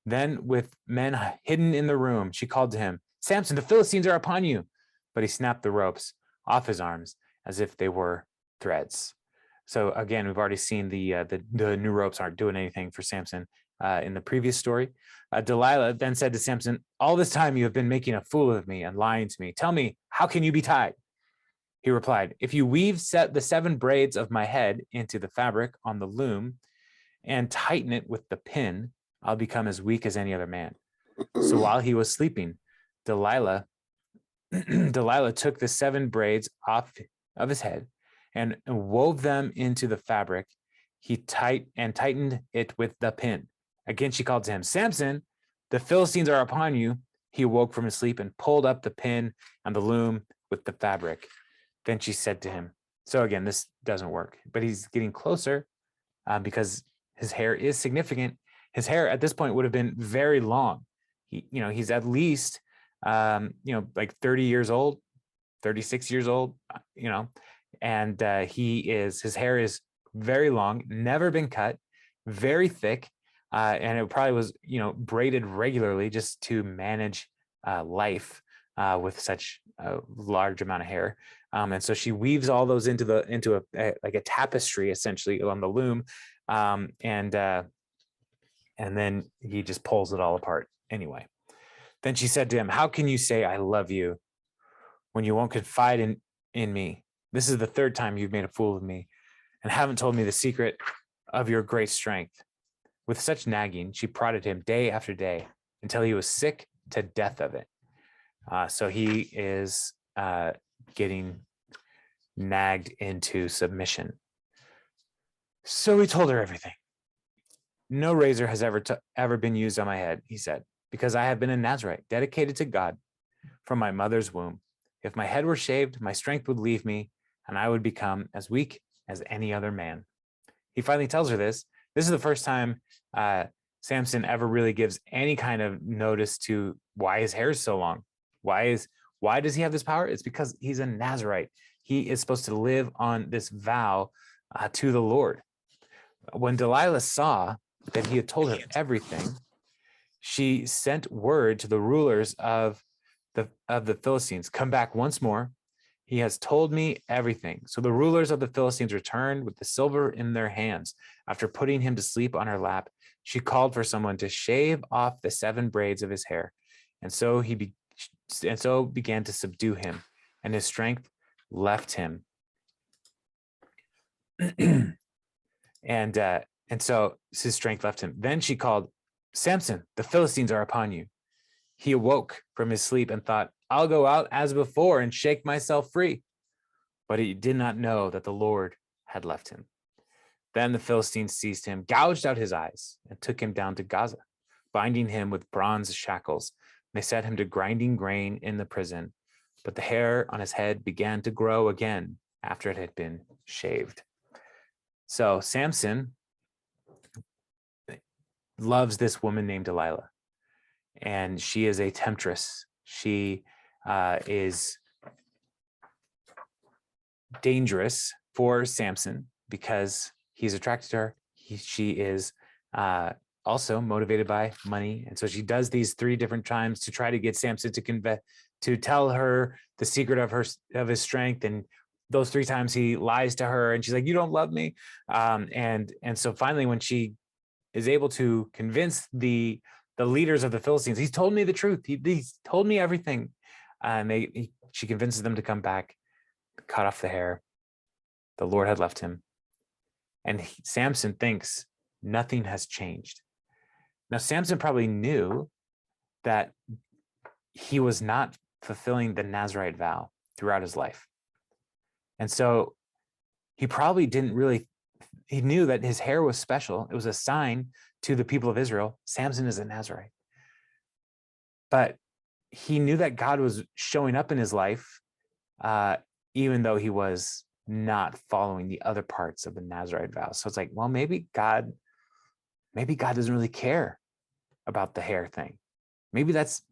A: Then, with men hidden in the room, she called to him, "Samson, the Philistines are upon you." But he snapped the ropes off his arms as if they were threads. So again, we've already seen the new ropes aren't doing anything for Samson in the previous story. Delilah then said to Samson, "All this time you have been making a fool of me and lying to me. Tell me, how can you be tied?" He replied, "If you weave the 7 braids of my head into the fabric on the loom and tighten it with the pin, I'll become as weak as any other man." So while he was sleeping, Delilah took the 7 braids off of his head and wove them into the fabric. He tightened it with the pin. Again, she called to him, "Samson, the Philistines are upon you." He awoke from his sleep and pulled up the pin and the loom with the fabric. Then she said to him, so again, this doesn't work, but he's getting closer because his hair is significant. His hair at this point would have been very long. He's at least, like 30 years old, 36 years old, and his hair is very long, never been cut, very thick, and it probably was, braided regularly just to manage life with such a large amount of hair. And so she weaves all those into a tapestry essentially on the loom, and then he just pulls it all apart anyway. Then she said to him, "How can you say I love you when you won't confide in me? This is the 3rd time you've made a fool of me and haven't told me the secret of your great strength." With such nagging, she prodded him day after day until he was sick to death of it. So he is getting nagged into submission. So he told her everything. "No razor has ever been used on my head," he said, "because I have been a Nazarite, dedicated to God from my mother's womb. If my head were shaved, my strength would leave me, and I would become as weak as any other man." He finally tells her this. This is the first time Samson ever really gives any kind of notice to why his hair is so long. Why does he have this power? It's because he's a Nazarite. He is supposed to live on this vow to the Lord. When Delilah saw that he had told her everything, she sent word to the rulers of the Philistines, "Come back once more. He has told me everything." So the rulers of the Philistines returned with the silver in their hands. After putting him to sleep on her lap, she called for someone to shave off the 7 braids of his hair. And so began to subdue him, and his strength left him. and so his strength left him. Then she called, "Samson, the Philistines are upon you." He awoke from his sleep and thought, "I'll go out as before and shake myself free." But he did not know that the Lord had left him. Then the Philistines seized him, gouged out his eyes, and took him down to Gaza, binding him with bronze shackles. They set him to grinding grain in the prison, but the hair on his head began to grow again after it had been shaved. So Samson loves this woman named Delilah, and she is a temptress. She is dangerous for Samson because he's attracted to her. She is also motivated by money, and so she does these 3 different times to try to get Samson to tell her the secret of his strength. And those 3 times he lies to her, and she's like, "You don't love me." And so finally, when she is able to convince the leaders of the Philistines, "He's told me the truth. He's told me everything," and she convinces them to come back, cut off the hair. The Lord had left him, and Samson thinks nothing has changed. Now, Samson probably knew that he was not fulfilling the Nazirite vow throughout his life. And so he probably he knew that his hair was special. It was a sign to the people of Israel. Samson is a Nazirite. But he knew that God was showing up in his life, even though he was not following the other parts of the Nazirite vow. So it's like, well, maybe God doesn't really care about the hair thing. Maybe that's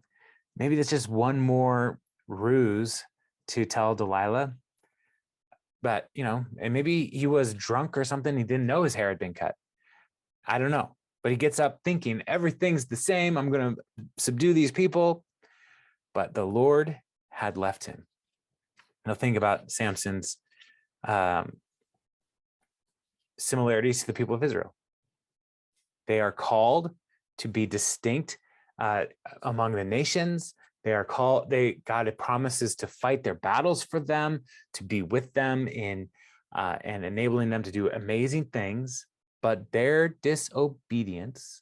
A: just one more ruse to tell Delilah but and maybe he was drunk or something. He didn't know his hair had been cut. I don't know. But he gets up thinking everything's the same. I'm going to subdue these people. But the Lord had left him. Now think about Samson's similarities to the people of Israel. They are called to be distinct among the nations. They are called, God promises to fight their battles for them, to be with them in and enabling them to do amazing things. But their disobedience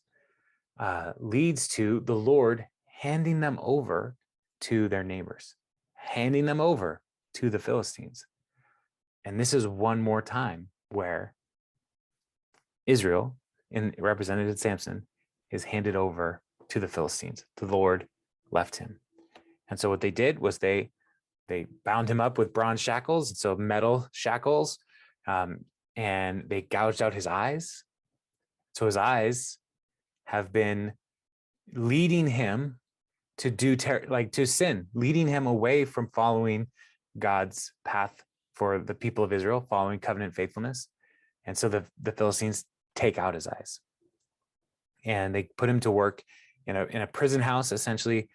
A: leads to the Lord handing them over to their neighbors, handing them over to the Philistines. And this is one more time where Israel, represented Samson, is handed over to the Philistines. The Lord left him. And so what they did was they bound him up with bronze shackles, so metal shackles, and they gouged out his eyes. So his eyes have been leading him to do to sin, leading him away from following God's path for the people of Israel, following covenant faithfulness. And so the Philistines take out his eyes, and they put him to work in a prison house, essentially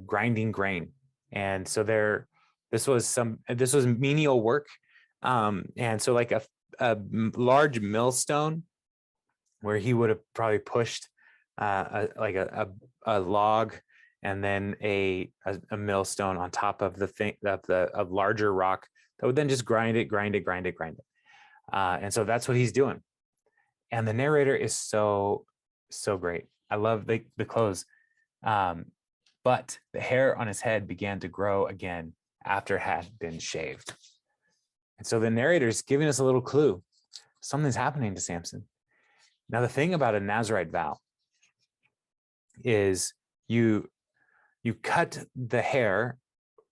A: grinding grain. And so this was menial work, and so like a large millstone, where he would have probably pushed a log and then a millstone on top of a larger rock that would then just grind it. And so that's what he's doing. And the narrator is so great. I love the close. But the hair on his head began to grow again after it had been shaved. And so the narrator is giving us a little clue. Something's happening to Samson. Now, the thing about a Nazirite vow is you cut the hair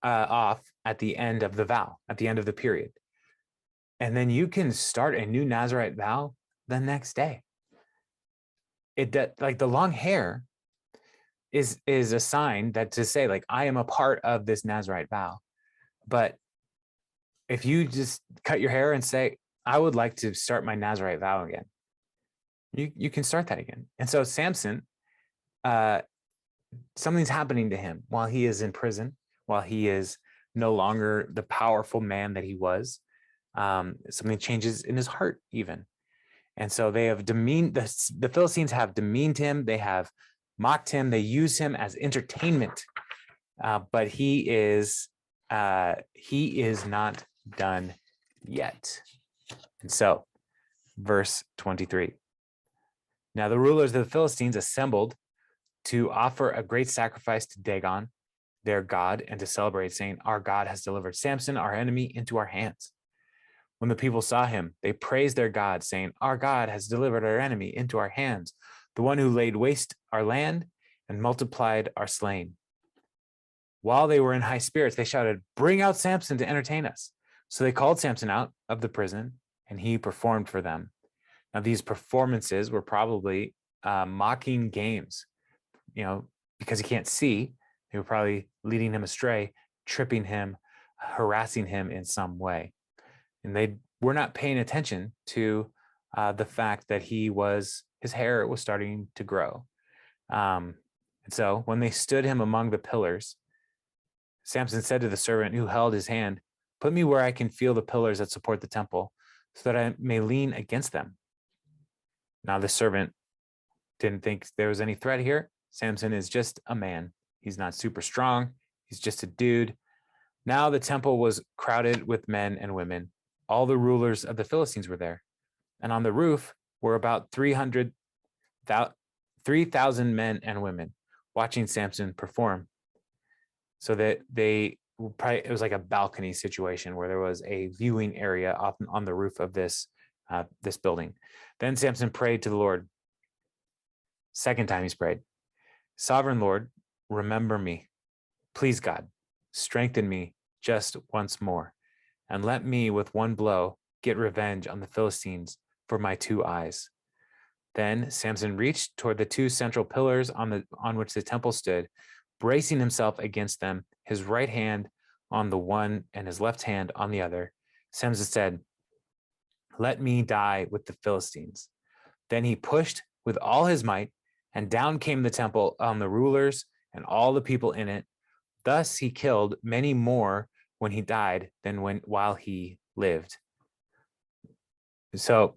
A: off at the end of the vow, at the end of the period. And then you can start a new Nazirite vow the next day. Like the long hair is a sign that to say, like, I am a part of this Nazirite vow. But if you just cut your hair and say, I would like to start my Nazirite vow again, you can start that again. And so Samson, something's happening to him while he is in prison, while he is no longer the powerful man that he was. Something changes in his heart even. And so they have demeaned, the Philistines have demeaned him. They have mocked him. They use him as entertainment. But he is not done yet. And so, verse 23. Now the rulers of the Philistines assembled to offer a great sacrifice to Dagon, their god, and to celebrate, saying, our God has delivered Samson, our enemy, into our hands. When the people saw him, they praised their God, saying, our God has delivered our enemy into our hands, the one who laid waste our land and multiplied our slain. While they were in high spirits, they shouted, bring out Samson to entertain us. So they called Samson out of the prison, and he performed for them. Now, these performances were probably mocking games, because he can't see. They were probably leading him astray, tripping him, harassing him in some way. And they were not paying attention to the fact that his hair was starting to grow. And so when they stood him among the pillars, Samson said to the servant who held his hand, put me where I can feel the pillars that support the temple, so that I may lean against them. Now the servant didn't think there was any threat here. Samson is just a man. He's not super strong. He's just a dude. Now the temple was crowded with men and women. All the rulers of the Philistines were there. And on the roof were about 3,000 men and women watching Samson perform. So that it was like a balcony situation where there was a viewing area on the roof of this building. Then Samson prayed to the Lord. Second time he's prayed, sovereign Lord, remember me. Please, God, strengthen me just once more, and let me with one blow get revenge on the Philistines for my 2 eyes. Then Samson reached toward the 2 central pillars on which the temple stood, bracing himself against them, his right hand on the one and his left hand on the other. Samson said, "Let me die with the Philistines." Then he pushed with all his might, and down came the temple on the rulers and all the people in it. Thus he killed many more when he died than while he lived. So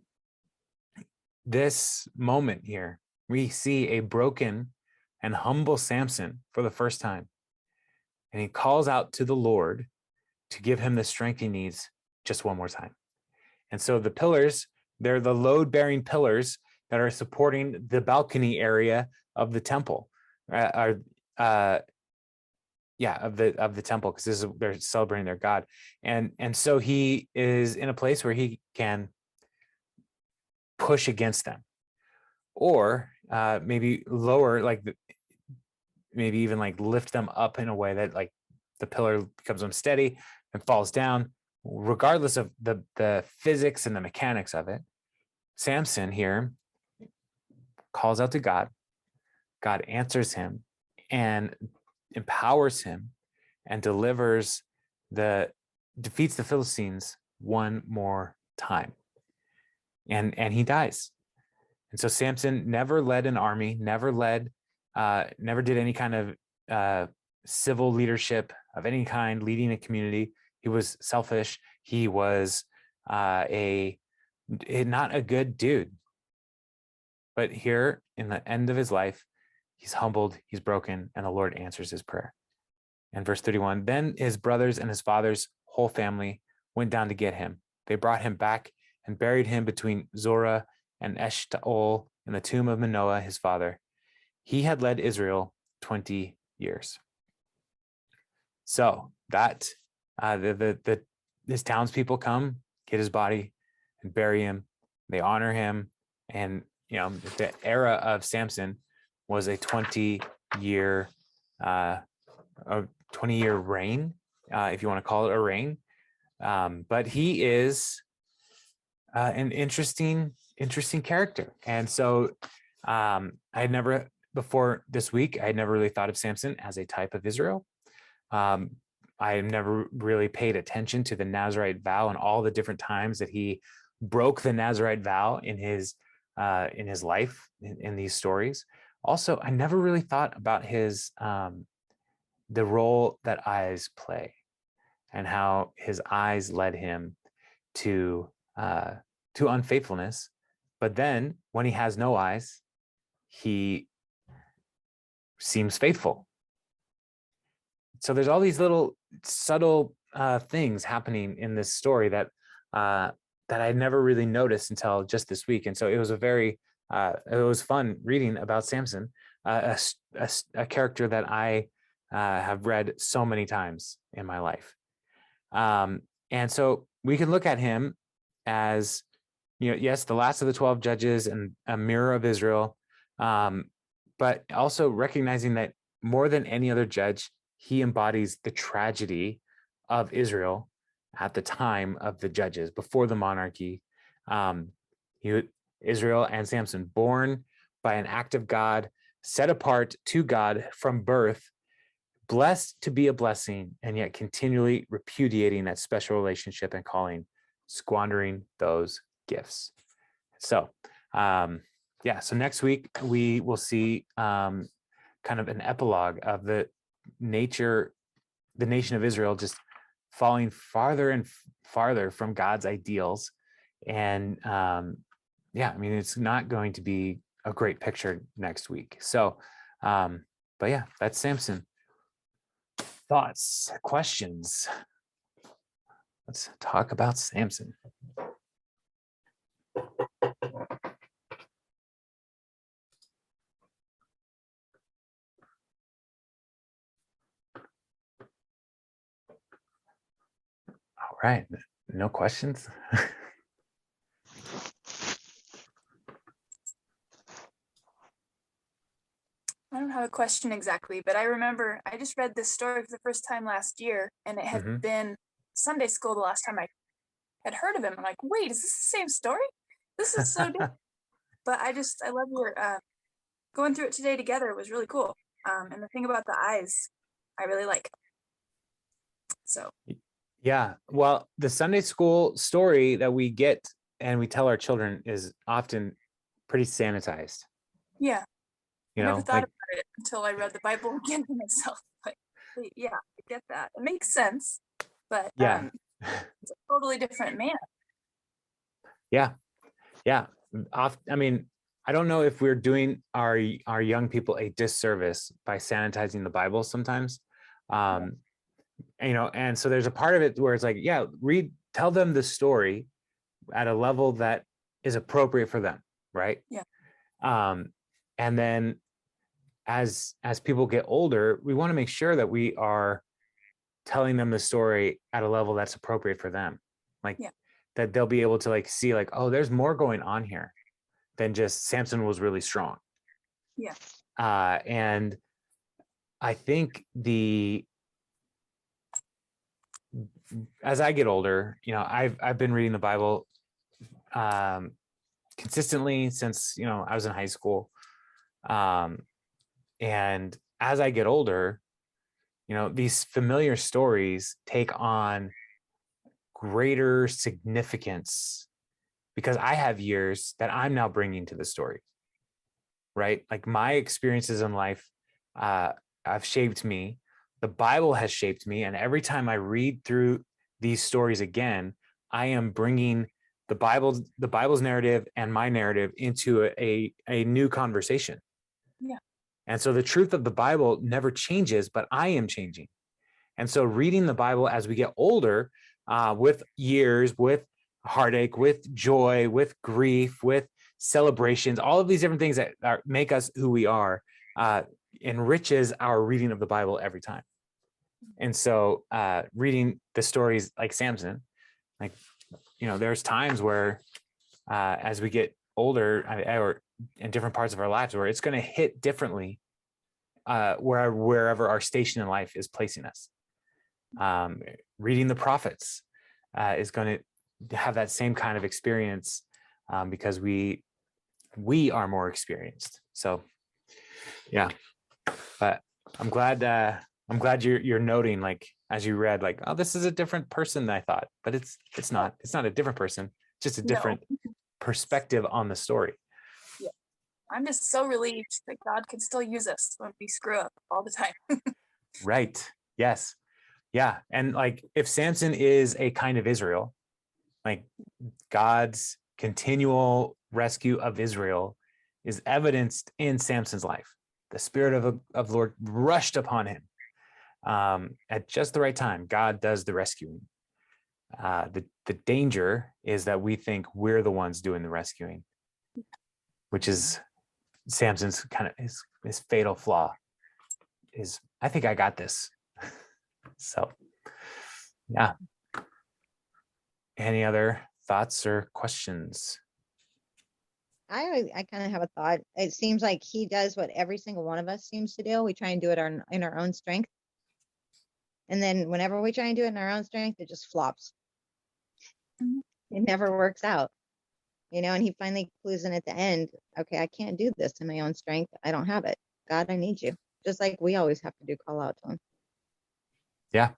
A: this moment here, we see a broken and humble Samson for the first time. And he calls out to the Lord to give him the strength he needs just one more time. And so the pillars, they're the load-bearing pillars that are supporting the balcony area of the temple, of the temple, because they're celebrating their God. And so he is in a place where he can push against them, or maybe lower, like maybe even like lift them up in a way that like the pillar becomes unsteady and falls down. Regardless of the physics and the mechanics of it, Samson here calls out to God. God answers him and empowers him and defeats the Philistines one more time. And he dies. And so Samson never led an army, never did any kind of civil leadership of any kind, leading a community. He was selfish. He was not a good dude. But here in the end of his life, he's humbled, he's broken, and the Lord answers his prayer. And verse 31, then his brothers and his father's whole family went down to get him. They brought him back and buried him between Zorah and Eshtaol in the tomb of Manoah, his father. He had led Israel 20 years. So that his townspeople come, get his body, and bury him. They honor him, and the era of Samson was a 20-year reign, if you want to call it a reign. But he is an interesting character. And so I had never, before this week, I had never really thought of Samson as a type of Israel. I never really paid attention to the Nazirite vow and all the different times that he broke the Nazirite vow in his life in these stories. Also, I never really thought about his the role that eyes play, and how his eyes led him to unfaithfulness. But then when he has no eyes, he seems faithful. So there's all these little subtle things happening in this story that I never really noticed until just this week. And so it was it was fun reading about Samson, a character that I have read so many times in my life. And so we can look at him as, yes, the last of the 12 judges and a mirror of Israel, but also recognizing that more than any other judge, he embodies the tragedy of Israel at the time of the judges, before the monarchy. Israel and Samson, born by an act of God, set apart to God from birth, blessed to be a blessing, and yet continually repudiating that special relationship and calling, squandering those gifts. So, so next week we will see kind of an epilogue of the nation of Israel just falling farther and farther from God's ideals. And it's not going to be a great picture next week. So, but yeah, that's Samson. Thoughts, questions? Let's talk about Samson. All right, no questions?
B: I don't have a question exactly, but I remember I just read this story for the first time last year, and it had been Sunday school the last time I had heard of him. I'm like, wait, is this the same story? This is so different. But I love your going through it today together. It was really cool. And the thing about the eyes, I really like. So
A: Yeah. Well, the Sunday school story that we get and we tell our children is often pretty sanitized.
B: Yeah.
A: You
B: I never
A: know,
B: thought
A: like,
B: about it until I read the Bible again for myself. But yeah, I get that. It makes sense, but
A: yeah,
B: it's a totally different man.
A: yeah, yeah. I mean, I don't know if we're doing our young people a disservice by sanitizing the Bible sometimes.
B: Yeah.
A: Um, and so there's a part of it where it's like, yeah, tell them the story at a level that is appropriate for them, right?
B: Yeah.
A: Um, and then as people get older, we want to make sure that we are telling them the story at a level that's appropriate for them, like
B: Yeah.
A: that they'll be able to like see like, oh, there's more going on here than just Samson was really strong.
B: Yeah.
A: And I think as I get older, I've been reading the Bible um, consistently since I was in high school, um, and as I get older, these familiar stories take on greater significance because I have years that I'm now bringing to the story, right? Like my experiences in life uh, have shaped me. The Bible has shaped me. And every time I read through these stories again, I am bringing the Bible's narrative and my narrative into a new conversation.
B: Yeah.
A: And so the truth of the Bible never changes, but I am changing. And so reading the Bible as we get older, with years, with heartache, with joy, with grief, with celebrations, all of these different things that make us who we are, enriches our reading of the Bible every time. And so reading the stories like Samson, like, there's times where as we get older or in different parts of our lives where it's going to hit differently wherever our station in life is placing us. Reading the prophets is going to have that same kind of experience because we are more experienced. So, yeah, but I'm glad you're noting, like, as you read, like, oh, this is a different person than I thought, but it's not a different person, just a
B: No.
A: different perspective on the story.
B: Yeah. I'm just so relieved that God can still use us when we screw up all the time.
A: Right. Yes. Yeah. And like if Samson is a kind of Israel, like God's continual rescue of Israel is evidenced in Samson's life. The spirit of the Lord rushed upon him at just the right time. God does the rescuing. The danger is that we think we're the ones doing the rescuing, which is Samson's kind of his fatal flaw. Is I think I got this. So, yeah. Any other thoughts or questions?
C: I kind of have a thought. It seems like he does what every single one of us seems to do. We try and do it in our own strength. And then whenever we try and do it in our own strength, it just flops.
B: Mhm.
C: It never works out, and he finally clues in at the end. Okay, I can't do this in my own strength. I don't have it. God, I need you. Just like we always have to do, call out to him.
A: Yeah.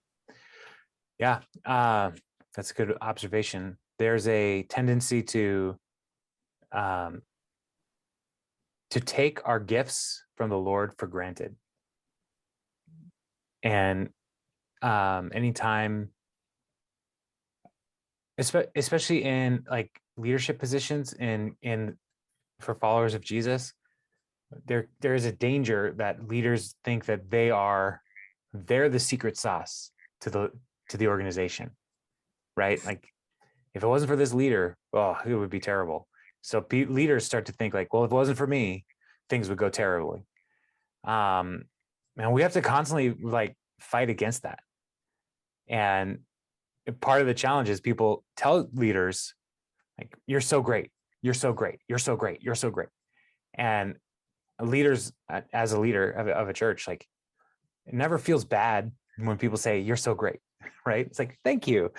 A: Yeah. That's a good observation. There's a tendency to take our gifts from the Lord for granted. And anytime, especially in like leadership positions in for followers of Jesus, there is a danger that leaders think that they're the secret sauce to the organization, right? Like if it wasn't for this leader, oh, it would be terrible. So leaders start to think like, well, if it wasn't for me, things would go terribly. And we have to constantly like fight against that. And part of the challenge is people tell leaders like, you're so great, you're so great, you're so great, you're so great. And leaders, as a leader of a church, like it never feels bad when people say you're so great, right? It's like, thank you.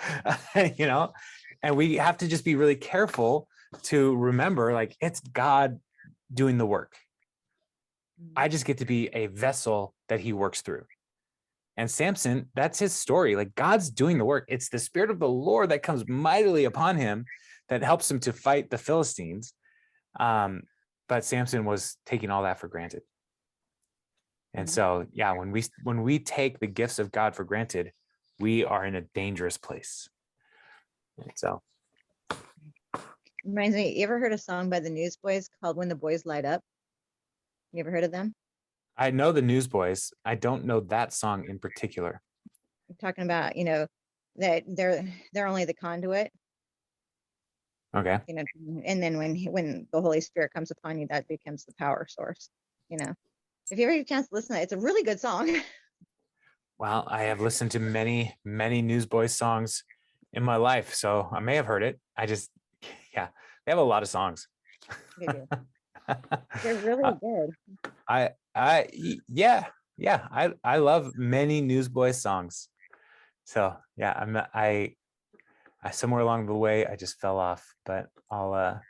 A: And we have to just be really careful to remember like it's God doing the work. I just get to be a vessel that he works through. And Samson, that's his story. Like God's doing the work. It's the Spirit of the Lord that comes mightily upon him that helps him to fight the Philistines. But Samson was taking all that for granted. And so, yeah, when we take the gifts of God for granted, we are in a dangerous place. And so,
C: Reminds me, you ever heard a song by the Newsboys called When the Boys Light Up? You ever heard of them?
A: I know the Newsboys. I don't know that song in particular.
C: I'm talking about, that they're only the conduit,
A: Okay.
C: and then when the Holy Spirit comes upon you, that becomes the power source. If you ever get a chance to listen to it, it's a really good song.
A: Well, I have listened to many, many Newsboys songs in my life, so I may have heard it. Yeah, they have a lot of songs.
C: They do. They're really good.
A: I love many Newsboys songs. So yeah, I somewhere along the way I just fell off, but I'll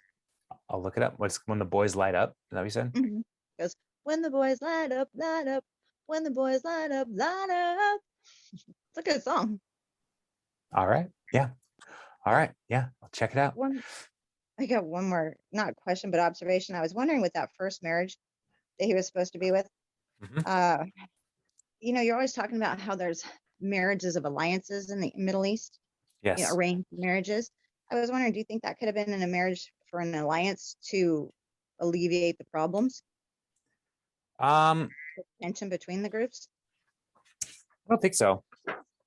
A: look it up. What's When the Boys Light Up? Is that what you said?
C: Mm-hmm. Goes, when the boys light up, light up. When the boys light up, light up. It's a good song.
A: All right. Yeah. All right. Yeah. I'll check it out.
C: I got one more, not question, but observation. I was wondering with that first marriage that he was supposed to be with.
A: Mm-hmm.
C: You're always talking about how there's marriages of alliances in the Middle East.
A: Yes.
C: Arranged marriages. I was wondering, do you think that could have been in a marriage for an alliance to alleviate the problems? The tension between the groups?
A: I don't think so.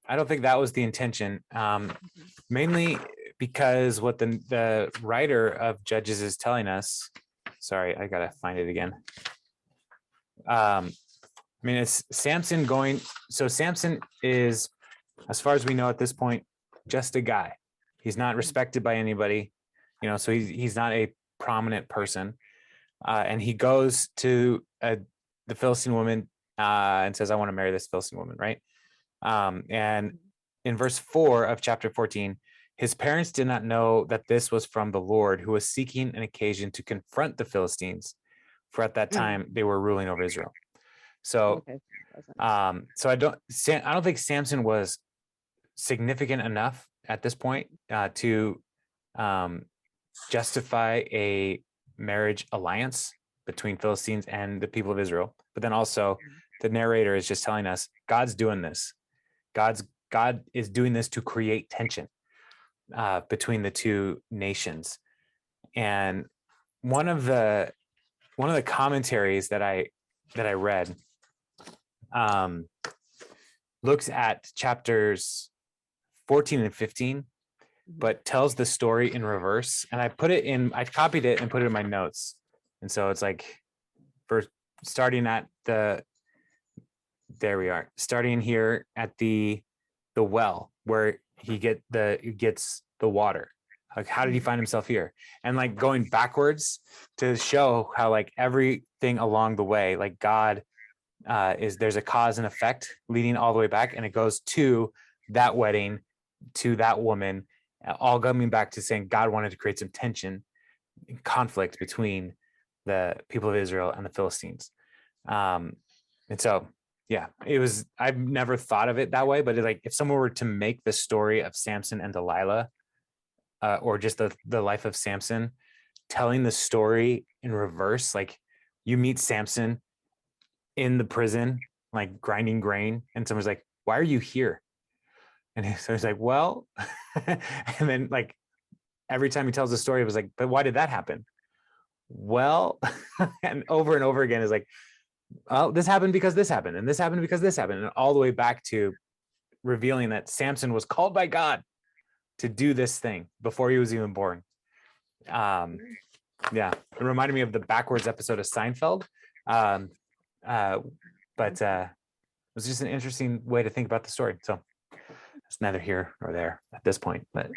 A: I don't think that was the intention. Mainly because what the writer of Judges is telling us. Sorry, I gotta find it again. It's Samson going. So Samson is, as far as we know at this point, just a guy. He's not respected by anybody, so he's not a prominent person. And he goes to the Philistine woman and says, I want to marry this Philistine woman, right? And in verse 4 of chapter 14, his parents did not know that this was from the Lord, who was seeking an occasion to confront the Philistines, for at that time they were ruling over Israel. So, so I don't think Samson was significant enough at this point to justify a marriage alliance between Philistines and the people of Israel. But then also the narrator is just telling us God's doing this. God is doing this to create tension between the two nations. And one of the commentaries that I read looks at chapters 14 and 15, but tells the story in reverse. And I copied it and put it in my notes. And so it's like, for starting at there we are, starting here at the well where he gets the water. Like, how did he find himself here? And like going backwards to show how like everything along the way, like God there's a cause and effect leading all the way back, and it goes to that wedding, to that woman, all coming back to saying God wanted to create some tension and conflict between the people of Israel and the Philistines. And so, yeah, I've never thought of it that way, but like if someone were to make the story of Samson and Delilah, or just the life of Samson, telling the story in reverse, like you meet Samson in the prison, like grinding grain, and someone's like, why are you here? And so he's like, well, and then like every time he tells the story, it was like, but why did that happen? Well, and over again is like, oh, this happened because this happened, and this happened because this happened, and all the way back to revealing that Samson was called by God to do this thing before he was even born. Yeah, it reminded me of the backwards episode of Seinfeld. But it was just an interesting way to think about the story. So it's neither here nor there at this point, but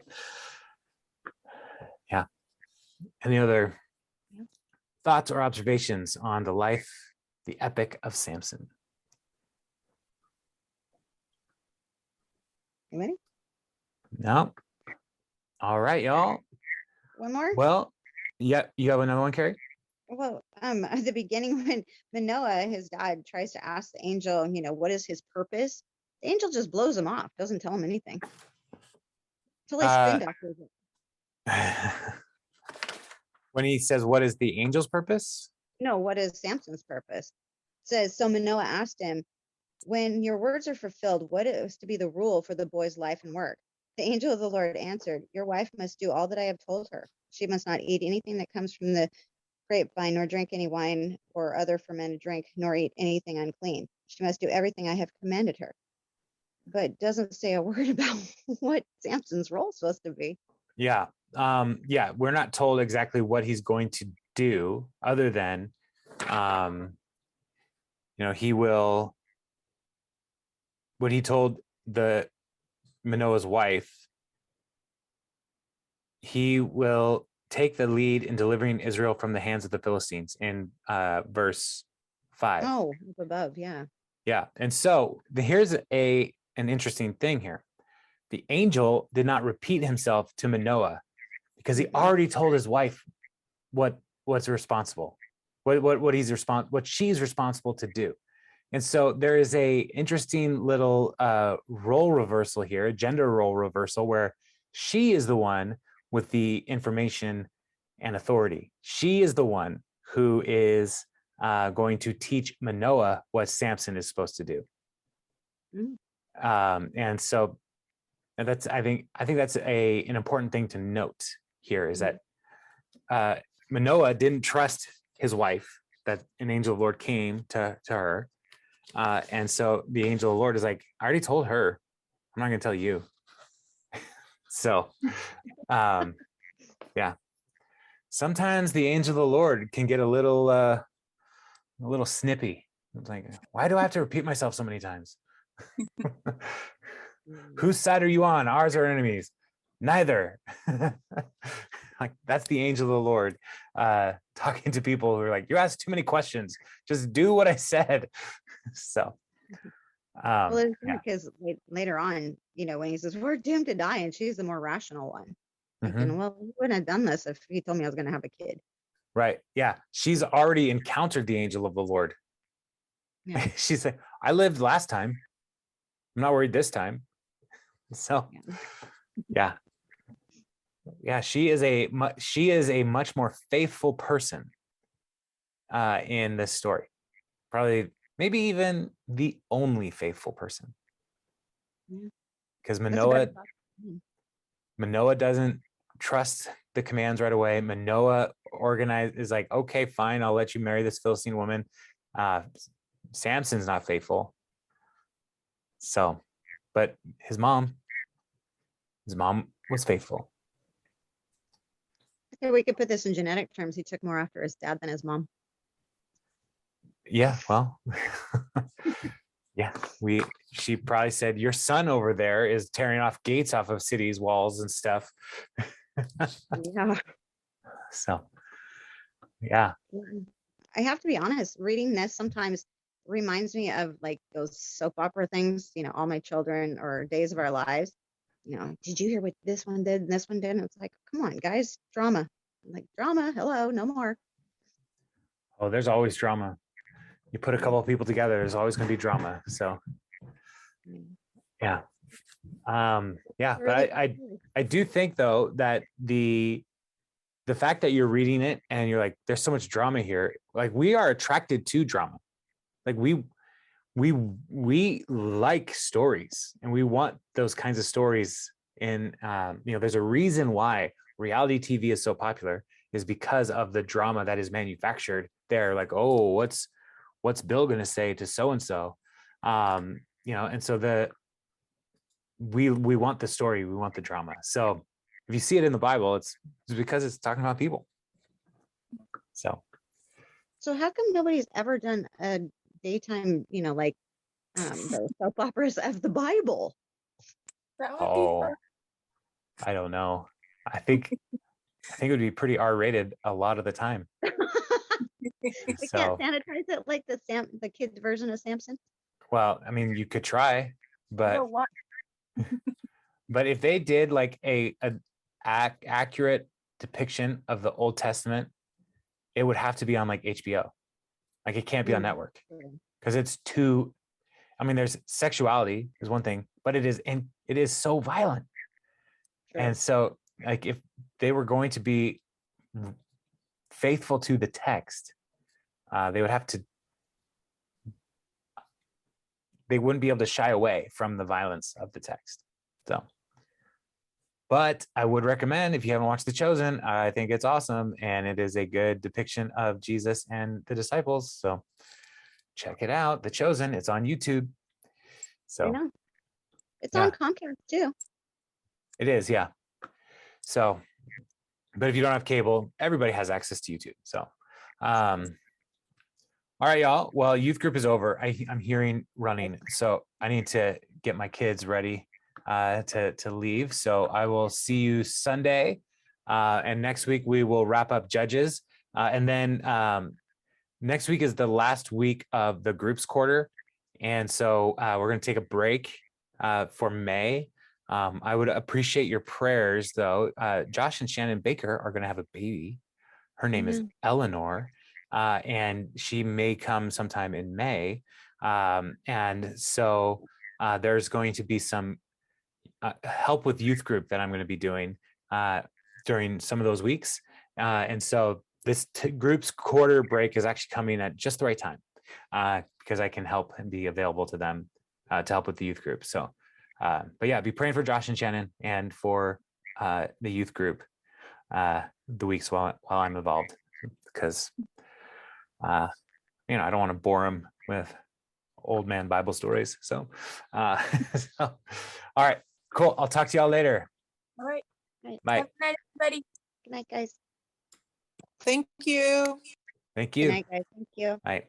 A: yeah. Any other thoughts or observations on the life, the epic of Samson?
C: Anybody?
A: No. All right, y'all.
C: One more?
A: Well, yeah, you have another one, Carrie?
C: Well, at the beginning, when Manoah, his dad, tries to ask the angel, what is his purpose? The angel just blows him off, doesn't tell him anything. Until he
A: Uh,
C: spin doctors it.
A: when he says, what is the angel's purpose?
C: No, what is Samson's purpose? It says, so Manoah asked him, when your words are fulfilled, what is to be the rule for the boy's life and work? The angel of the Lord answered, your wife must do all that I have told her. She must not eat anything that comes from the grapevine, nor drink any wine or other fermented drink, nor eat anything unclean. She must do everything I have commanded her. But doesn't say a word about what Samson's role is supposed to be.
A: Yeah. We're not told exactly what he's going to do other than, he will, what he told Manoah's wife, he will take the lead in delivering Israel from the hands of the Philistines in verse 5.
C: Oh, up above, yeah.
A: Yeah. And so here's an interesting thing here. The angel did not repeat himself to Manoah because he already told his wife what's responsible, what she's responsible to do. And so there is a interesting little role reversal here, a gender role reversal, where she is the one with the information and authority. She is the one who is going to teach Manoah what Samson is supposed to do. And that's I think that's an important thing to note here is that Manoah didn't trust his wife that an angel of the Lord came to her. And so the angel of the Lord is like, I already told her, I'm not going to tell you. So, yeah. Sometimes the angel of the Lord can get a little snippy. It's like, why do I have to repeat myself so many times? Whose side are you on? Ours or enemies? Neither. Like that's the angel of the Lord talking to people who are like, you asked too many questions. Just do what I said. So,
C: well, it's because later on, when he says we're doomed to die, and she's the more rational one. Thinking, well, he wouldn't have done this if he told me I was going to have a kid.
A: Right. Yeah. She's already encountered the angel of the Lord. Yeah. She's like, I lived last time. I'm not worried this time. So, yeah. She is a much more faithful person in this story. Probably, maybe even the only faithful person. Because Manoah doesn't trust the commands right away. Manoah is like, okay, fine, I'll let you marry this Philistine woman. Samson's not faithful. So, but his mom was faithful.
C: Okay, we could put this in genetic terms. He took more after his dad than his mom.
A: Yeah, well, yeah, she probably said, your son over there is tearing off gates off of cities, walls and stuff.
C: Yeah.
A: So, yeah.
C: I have to be honest, reading this sometimes reminds me of like those soap opera things, All My Children or Days of Our Lives. Did you hear what this one did and this one did? And it's like, come on, guys, drama. I'm like, drama, hello, no more.
A: Oh, there's always drama. You put a couple of people together, there's always going to be drama. So, yeah. But I do think though that the fact that you're reading it and you're like, there's so much drama here. Like we are attracted to drama. Like we like stories and we want those kinds of stories. And there's a reason why reality TV is so popular is because of the drama that is manufactured there. Like, oh, what's Bill going to say to so-and-so? And so we want the story, we want the drama. So if you see it in the Bible, it's because it's talking about people. So
C: how come nobody's ever done a daytime, the soap operas of the Bible?
B: That would be fun.
A: I don't know. I think it would be pretty R-rated a lot of the time.
C: We can't sanitize it like the kids' version of Samson.
A: Well, I mean, you could try, but but if they did like a accurate depiction of the Old Testament, it would have to be on like HBO. Like it can't be on network because it's too. I mean, there's sexuality is one thing, but it is so violent.
C: True.
A: And so like if they were going to be faithful to the text, they wouldn't be able to shy away from the violence of the text. So, but I would recommend, if you haven't watched The Chosen, I think it's awesome. And it is a good depiction of Jesus and the disciples. So check it out. The Chosen, it's on YouTube.
C: I
A: So
C: know. It's
A: yeah.
C: on Comcast too.
A: It is, yeah. So, but if you don't have cable, everybody has access to YouTube. So, all right, y'all. Well, youth group is over. I'm hearing running, so I need to get my kids ready to leave. So I will see you Sunday, and next week we will wrap up Judges, and then next week is the last week of the groups quarter, and so we're going to take a break for May. I would appreciate your prayers, though. Josh and Shannon Baker are going to have a baby. Her name is Eleanor. And she may come sometime in May. And so there's going to be some help with youth group that I'm going to be doing during some of those weeks. And so this group's quarter break is actually coming at just the right time because I can help and be available to them to help with the youth group. So, but yeah, be praying for Josh and Shannon and for the youth group the weeks while I'm involved, because I don't want to bore them with old man Bible stories. So, all right, cool. I'll talk to y'all later.
B: All right.
A: Bye.
B: Have a good night, everybody.
C: Good night, guys.
D: Thank you.
A: Thank
C: Good
A: you.
C: night, guys. Thank you.
A: Bye.